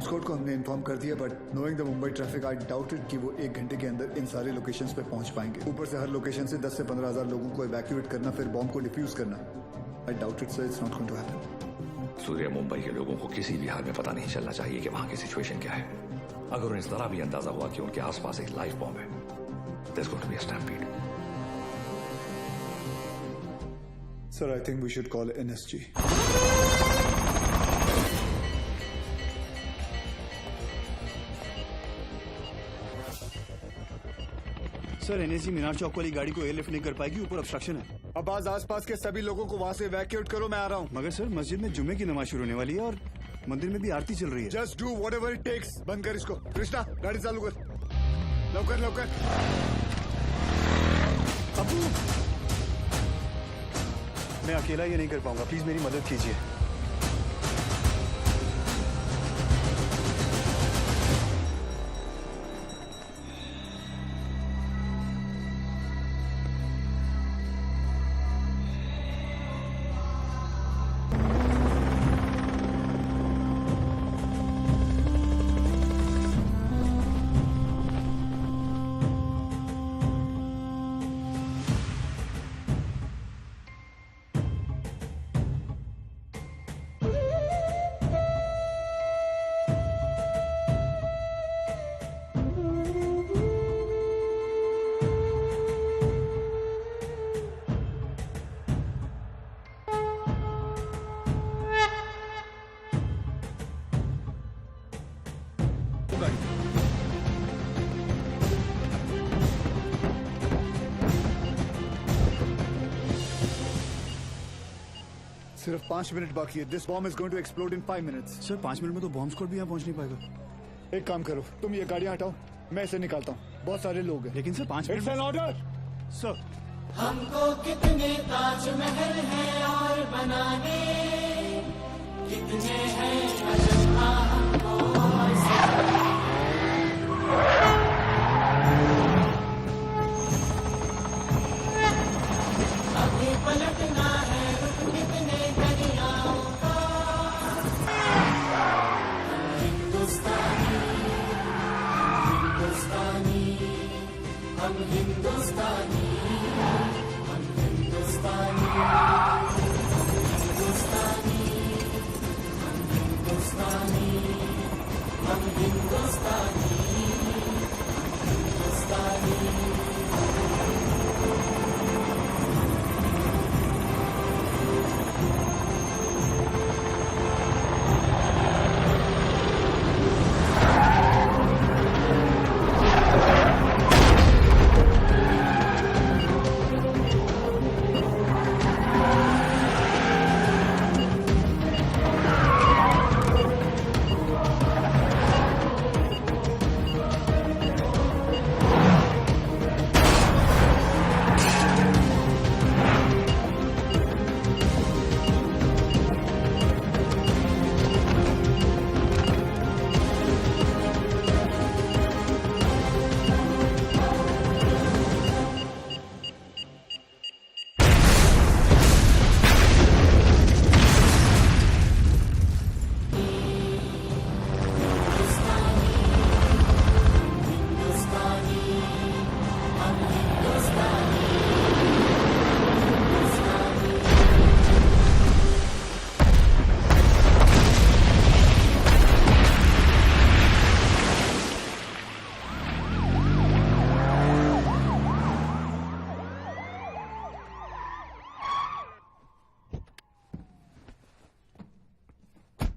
स्कॉट को हमने इन्फॉर्म कर दिया, but knowing the Mumbai traffic I doubted कि वो 1 घंटे के अंदर इन सारे लोकेशंस पे पहुंच पाएंगे। ऊपर से हर लोकेशन से 10 से 15 हजार लोगों को इवैक्यूएट करना, फिर बॉम्ब को डिफ्यूज करना। I doubted sir, it's not going to happen. Surya, Mumbai के लोगों को किसी भी हाल में पता नहीं चलना चाहिए कि वहां की सिचुएशन क्या है। अगर उन्हें जरा भी अंदाजा हुआ कि उनके आसपास एक लाइव बॉम्ब है, there's going to be a stampede. Sir, I think we should call NSG. Sir NSG Minar Chowk वाली गाड़ी को एयरलिफ्ट नहीं कर पाएगी, ऊपर ऑब्स्ट्रक्शन है। अब आज आसपास के सभी लोगों को वहां से इवैक्यूएट करो, मैं आ रहा हूँ। मगर सर मस्जिद में जुम्मे की नमाज शुरू होने वाली है और मंदिर में भी आरती चल रही है। Just do whatever it takes. बंद कर इसको। कृष्णा गाड़ी चालू कर, लवकर लवकर। अबू, मैं अकेला ये नहीं कर पाऊंगा, प्लीज मेरी मदद कीजिए। सिर्फ 5 मिनट बाकी है। This bomb is going to explode in 5 minutes. Sir 5 minute में तो बॉम्ब स्क्वाड भी यहाँ पहुँच नहीं पाएगा। एक काम करो, तुम ये गाड़ियाँ हटाओ, मैं इसे निकालता हूँ। बहुत सारे लोग हैं। लेकिन sir 5 minute. It's an order sir. हमको कितने ताजमहल हैं और बनाने, कितने हैं अजंता हमको अभी पलटना है, कितने दरियाओं का। हिंदुस्तानी हिंदुस्तानी हम हिंदुस्तानी, हम हिंदुस्तानी।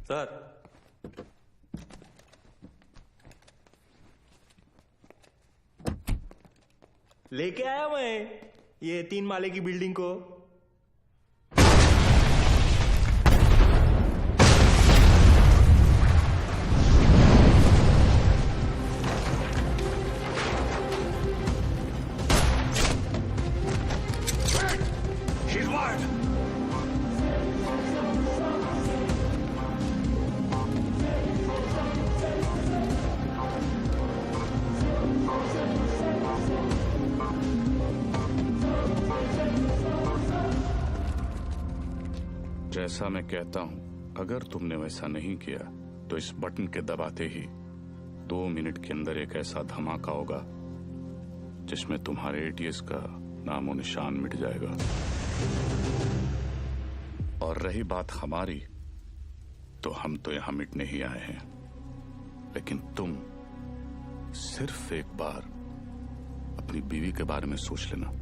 सर लेके आया मैं ये 3 माले की बिल्डिंग को। जैसा मैं कहता हूं, अगर तुमने वैसा नहीं किया तो इस बटन के दबाते ही 2 मिनट के अंदर एक ऐसा धमाका होगा जिसमें तुम्हारे एटीएस का नामो निशान मिट जाएगा। और रही बात हमारी, तो हम तो यहां मिटने ही आए हैं, लेकिन तुम सिर्फ एक बार अपनी बीवी के बारे में सोच लेना।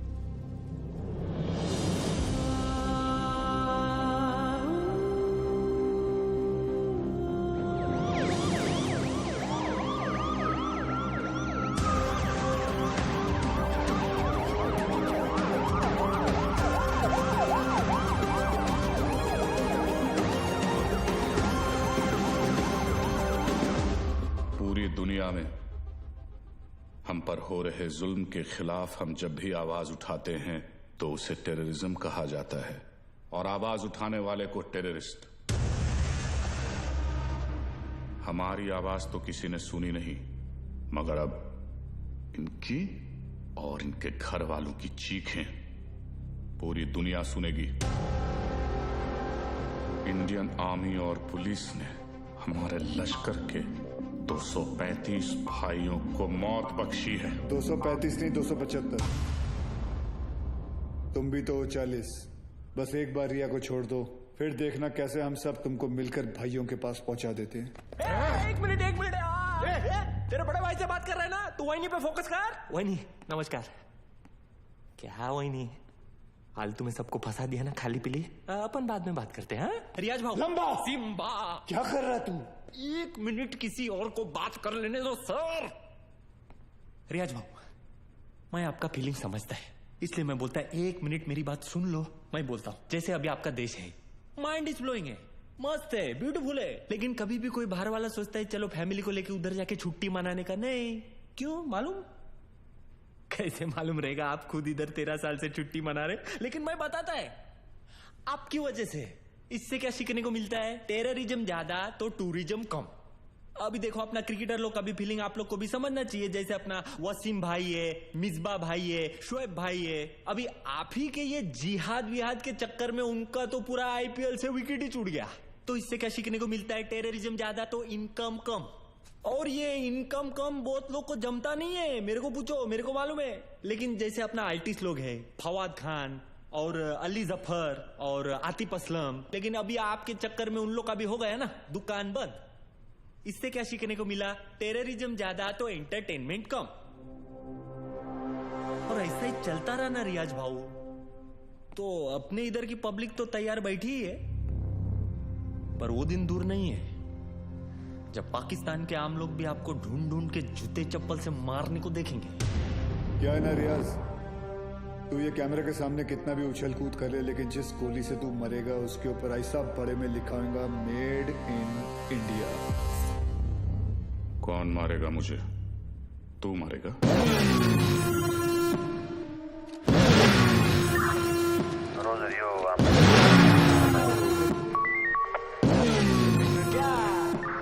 दुनिया में हम पर हो रहे जुल्म के खिलाफ हम जब भी आवाज उठाते हैं तो उसे टेररिज्म कहा जाता है, और आवाज उठाने वाले को टेररिस्ट। हमारी आवाज तो किसी ने सुनी नहीं, मगर अब इनकी और इनके घर वालों की चीखें पूरी दुनिया सुनेगी। इंडियन आर्मी और पुलिस ने हमारे लश्कर के 235 भाइयों को मौत बख्शी है। 235 नहीं, 275। तुम भी तो 40। बस एक बार रिया को छोड़ दो, फिर देखना कैसे हम सब तुमको मिलकर भाइयों के पास पहुंचा देते हैं। एक मिनट तेरे बड़े भाई से बात कर रहे हैं ना, तू वही पे फोकस कर। वही नमस्कार। क्या वही नहीं फालतू में सबको फंसा दिया ना, खाली पीली। अपन बाद में बात करते हैं। रियाज भाऊ। लंबा सिम्बा क्या कर रहा तू? 1 मिनट किसी और को बात कर लेने दो सर। रियाज भाऊ, मैं आपका फीलिंग समझता है, इसलिए मैं बोलता है 1 मिनट मेरी बात सुन लो। मैं बोलता हूँ जैसे अभी आपका देश है, माइंड इज ब्लोइंग है, मस्त है, ब्यूटीफुल है, लेकिन कभी भी कोई बाहर वाला सोचता है चलो फैमिली को लेके उधर जाके छुट्टी मनाने का। नहीं, क्यों मालूम? कैसे मालूम रहेगा? आप खुद इधर 13 साल से छुट्टी मना रहे, लेकिन मैं बताता है आपकी वजह से। इससे क्या सीखने को मिलता है? टेररिज्म ज्यादा तो टूरिज्म कम। अभी देखो अपना क्रिकेटर लोग का भी फीलिंग आप लोग को भी समझना चाहिए। जैसे अपना वसीम भाई है, मिसबा भाई है, शोएब भाई है, अभी आप ही के ये जिहाद विहाद के चक्कर में उनका तो पूरा आईपीएल से विकेट ही छूट गया। तो इससे क्या सीखने को मिलता है? टेररिज्म ज्यादा तो इनकम कम। और ये इनकम कम बहुत लोग को जमता नहीं है, मेरे को पूछो, मेरे को मालूम है। लेकिन जैसे अपना आर्टिस्ट लोग है, फवाद खान और अली जफर और आतिफ असलम, लेकिन अभी आपके चक्कर में उन लोग का भी हो गया ना दुकान बंद। इससे क्या सीखने को मिला? टेररिज्म ज्यादा तो एंटरटेनमेंट कम। और ऐसा ही चलता रहा ना रियाज भाऊ, तो अपने इधर की पब्लिक तो तैयार बैठी ही है। पर वो दिन दूर नहीं है जब पाकिस्तान के आम लोग भी आपको ढूंढ ढूंढ के जूते चप्पल से मारने को देखेंगे। क्या है ना रियाज, तू ये कैमरे के सामने कितना भी उछल कूद कर ले, लेकिन जिस गोली से तू मरेगा उसके ऊपर ऐसा बड़े में लिखा होगा मेड इन इंडिया। कौन मारेगा मुझे? तू मारेगा?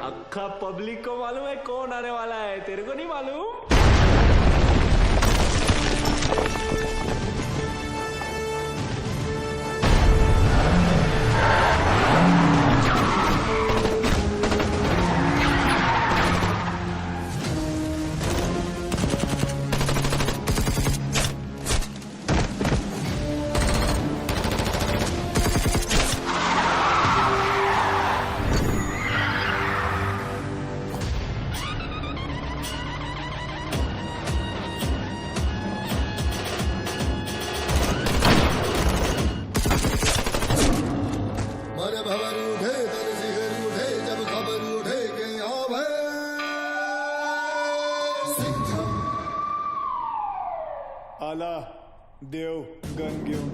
अक्खा पब्लिक को मालूम है कौन आने वाला है, तेरे को नहीं मालूम? मन भवन उठे तन शिखर उठे, जब देव गन घेऊन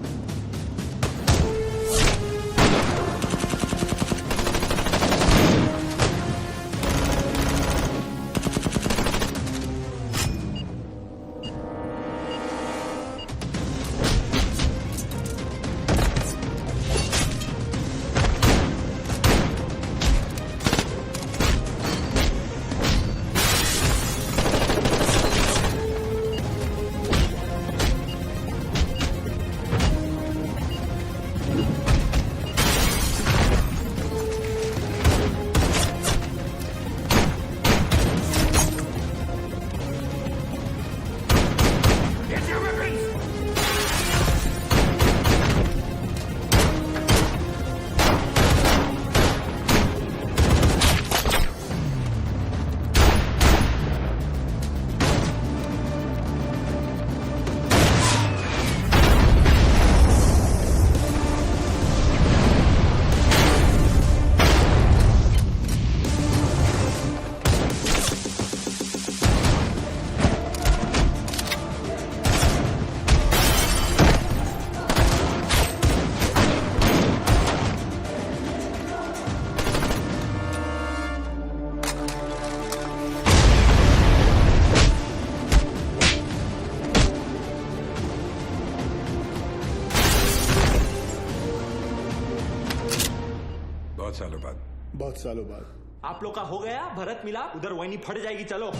बहुत सालों बाद आप लोग का हो गया भरत मिला, उधर वही फट जाएगी। चलो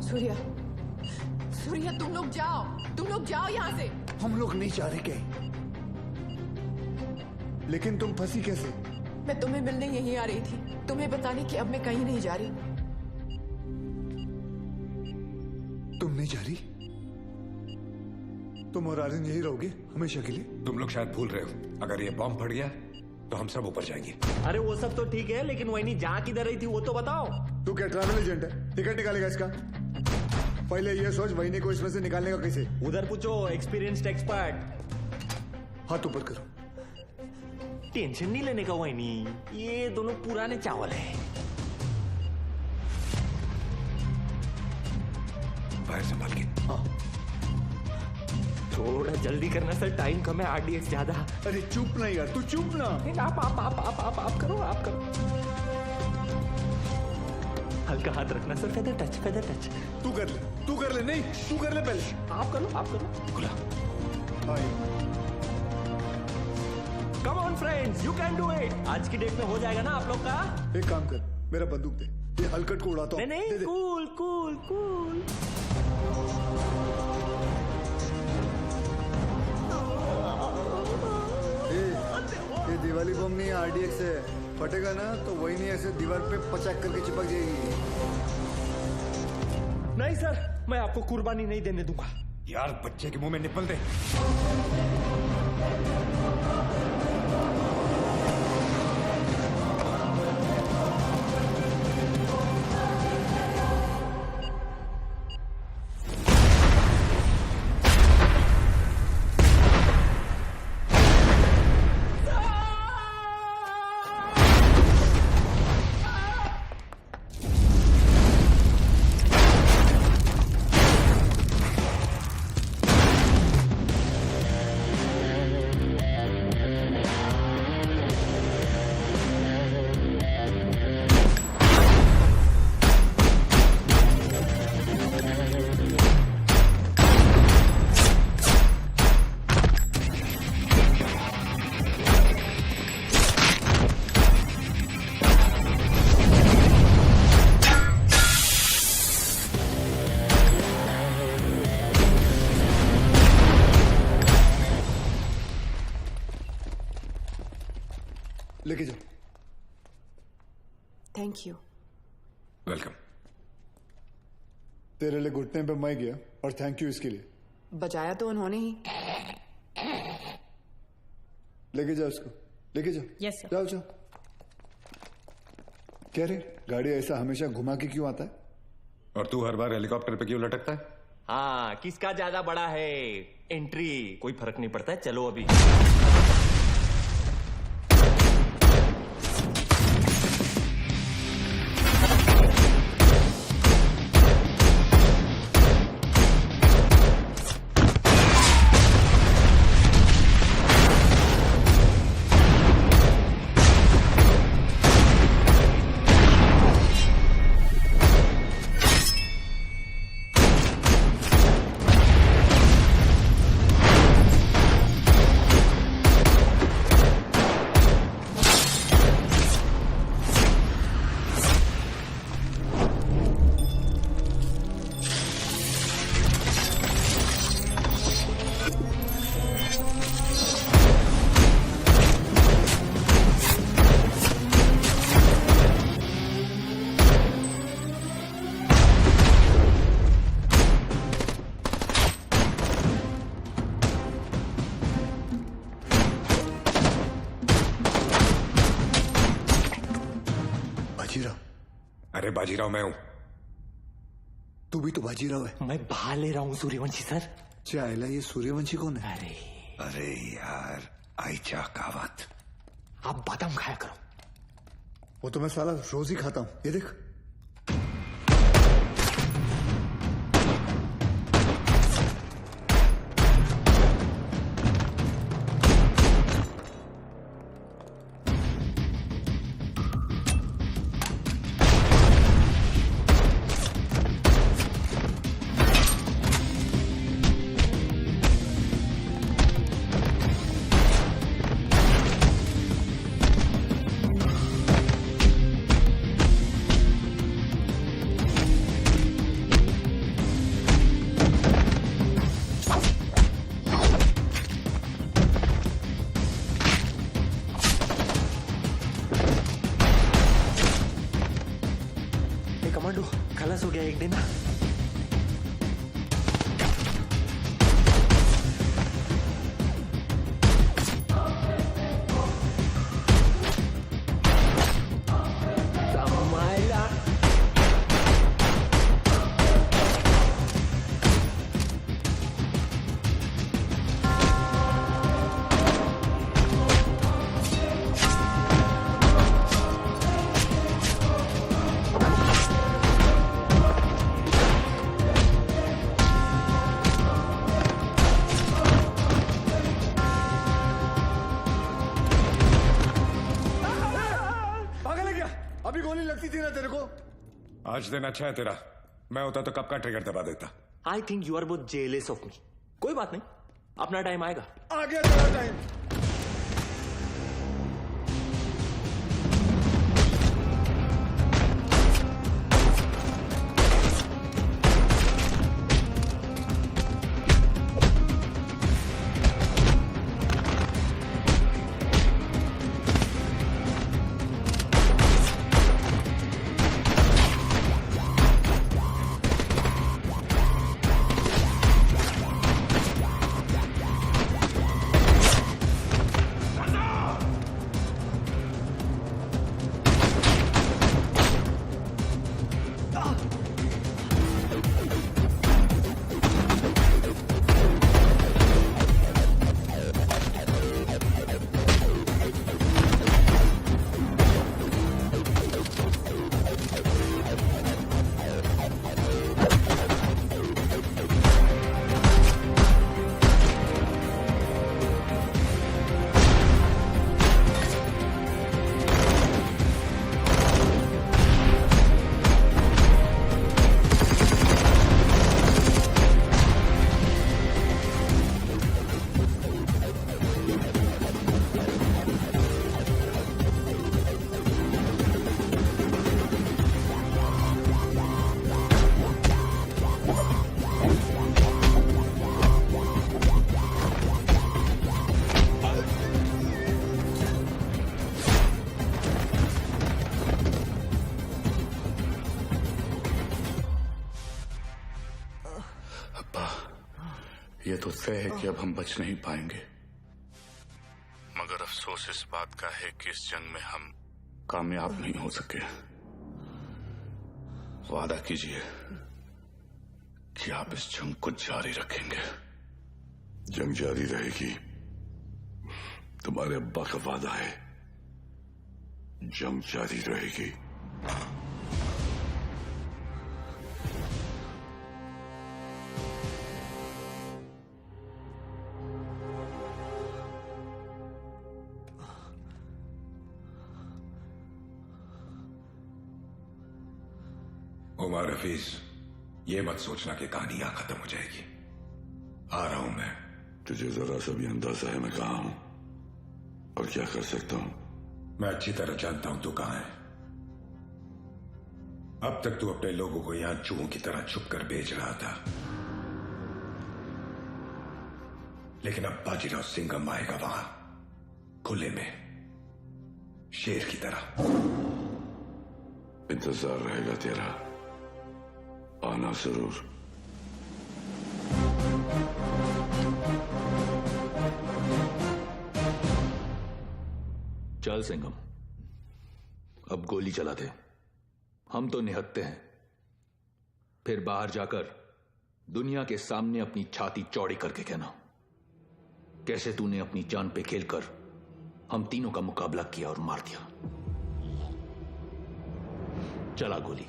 सूर्या, सूर्या तुम लोग जाओ यहाँ से। हम लोग नहीं जा रहे कहीं, लेकिन तुम फंसी कैसे? मैं तुम्हें मिलने यहीं आ रही थी, तुम्हें बताने कि अब मैं कहीं नहीं जा रही। तुम नहीं जा रही? तुम और आर्यन यही रहोगे हमेशा के लिए? तुम लोग शायद भूल रहे हो, अगर ये बॉम्ब फट गया तो हम सब ऊपर जाएंगे। अरे वो सब तो ठीक है, लेकिन वही जहाँ किधर रही थी वो तो बताओ। तू क्या ट्रैवल एजेंट है? टिकट निकालेगा इसका? पहले ये सोच वहीनी को इसमें से निकालने का कैसे। उधर पूछो एक्सपीरियंस्ड एक्सपर्ट। हाथ ऊपर करो। टेंशन नहीं लेने का वहीनी, ये दोनों पुराने चावल है। बाहर संभाल के। हाँ। थोड़ा जल्दी करना सर, टाइम कम है, आरडीएक्स ज्यादा। अरे चुप ना यार, तू चुप ना। आप करो। हल्का हाथ रखना सर, फेदर टच। तू कर ले, नहीं तू कर ले पहले। आप करो। खुला। Come on friends, you can do it. आज की डेट में हो जाएगा ना आप लोग का। एक काम कर, मेरा बंदूक दे, ये हलकट को उड़ाता हूँ। नहीं, कूल। ये दिवाली बम नहीं है, आरडीएक्स है। फटेगा ना तो वही नहीं ऐसे दीवार पे पचाक करके चिपक जाएगी। नहीं सर, मैं आपको कुर्बानी नहीं देने दूंगा। यार बच्चे के मुंह में निपल दे। लेके जाओ। Thank you. वेलकम। तेरे लिए घुटने पे मैं गया और थैंक यू इसके लिए। बचाया तो उन्होंने ही। लेके जाओ उसको, लेके जाओ। Yes sir. जाओ। क्या रे, गाड़ी ऐसा हमेशा घुमा के क्यों आता है? और तू हर बार हेलीकॉप्टर पे क्यों लटकता है? हाँ, किसका ज्यादा बड़ा है एंट्री, कोई फर्क नहीं पड़ता है। चलो अभी। अरे बाजीराव मैं हूं। तू भी तो बाजीराव है। मैं बाहर ले रहा हूँ सूर्यवंशी सर। चाइला ये सूर्यवंशी कौन है? अरे यार आइचा कावत। आप बादाम खाया करो। वो तो मैं साला रोज ही खाता हूं, ये देख। कमांडो खलास हो गया एक दिन। अभी गोली लगती थी ना तेरे को। आज दिन अच्छा है तेरा। मैं होता तो कब का ट्रिगर दबा देता। I think you are both jealous of me. कोई बात नहीं, अपना टाइम आएगा। आ गया तेरा टाइम। ये तो तय है कि अब हम बच नहीं पाएंगे, मगर अफसोस इस बात का है कि इस जंग में हम कामयाब नहीं हो सके। वादा कीजिए कि आप इस जंग को जारी रखेंगे। जंग जारी रहेगी, तुम्हारे अब्बा का वादा है। जंग जारी रहेगी। उमर हफीज, ये मत सोचना कि कहानी यहां खत्म हो जाएगी। आ रहा हूं मैं। तुझे जरा सा भी अंदाजा है मैं कहां हूं और क्या कर सकता हूं? मैं अच्छी तरह जानता हूं तू कहां है। अब तक तू अपने लोगों को यहां चूहों की तरह छुप कर बेच रहा था, लेकिन अब बाजीराव सिंघम आएगा वहां खुले में, शेर की तरह। इंतजार रहेगा तेरा, आना जरूर। चल सिंघम, अब गोली चला दे। हम तो निहत्ते हैं, फिर बाहर जाकर दुनिया के सामने अपनी छाती चौड़ी करके कहना कैसे तूने अपनी जान पे खेलकर हम तीनों का मुकाबला किया और मार दिया। चला गोली।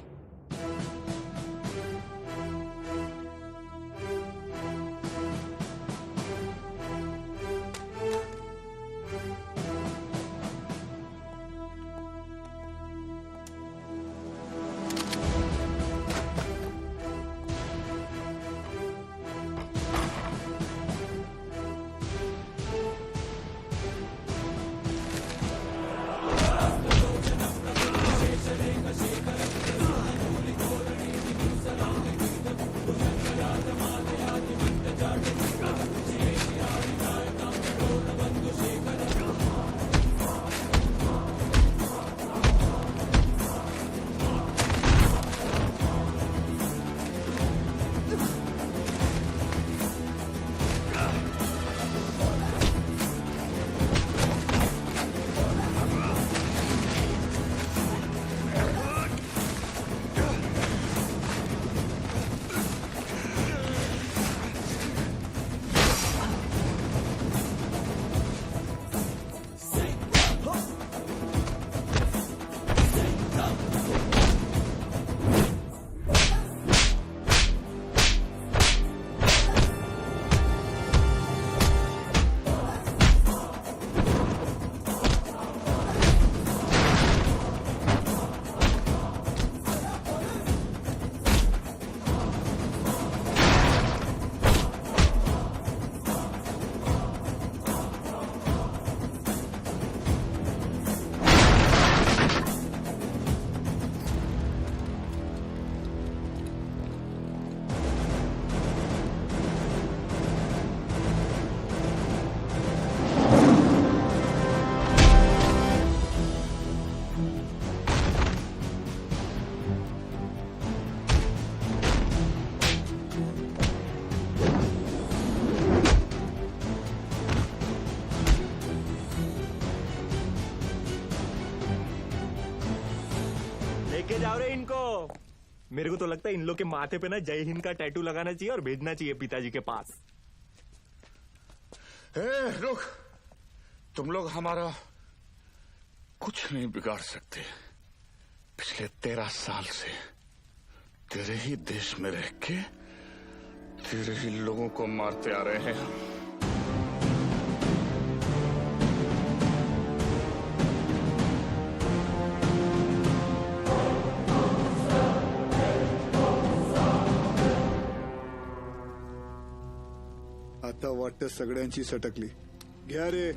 लेके जाओ रे इनको। मेरे को तो लगता है इन लोग के माथे पे ना जय हिंद का टैटू लगाना चाहिए और भेजना चाहिए पिताजी के पास। रुक, तुम लोग हमारा कुछ नहीं बिगाड़ सकते। पिछले 13 साल से तेरे ही देश में रह के तेरे ही लोगों को मारते आ रहे हैं हम। आता वाटतं सगळ्यांची सटकली। घ्या रे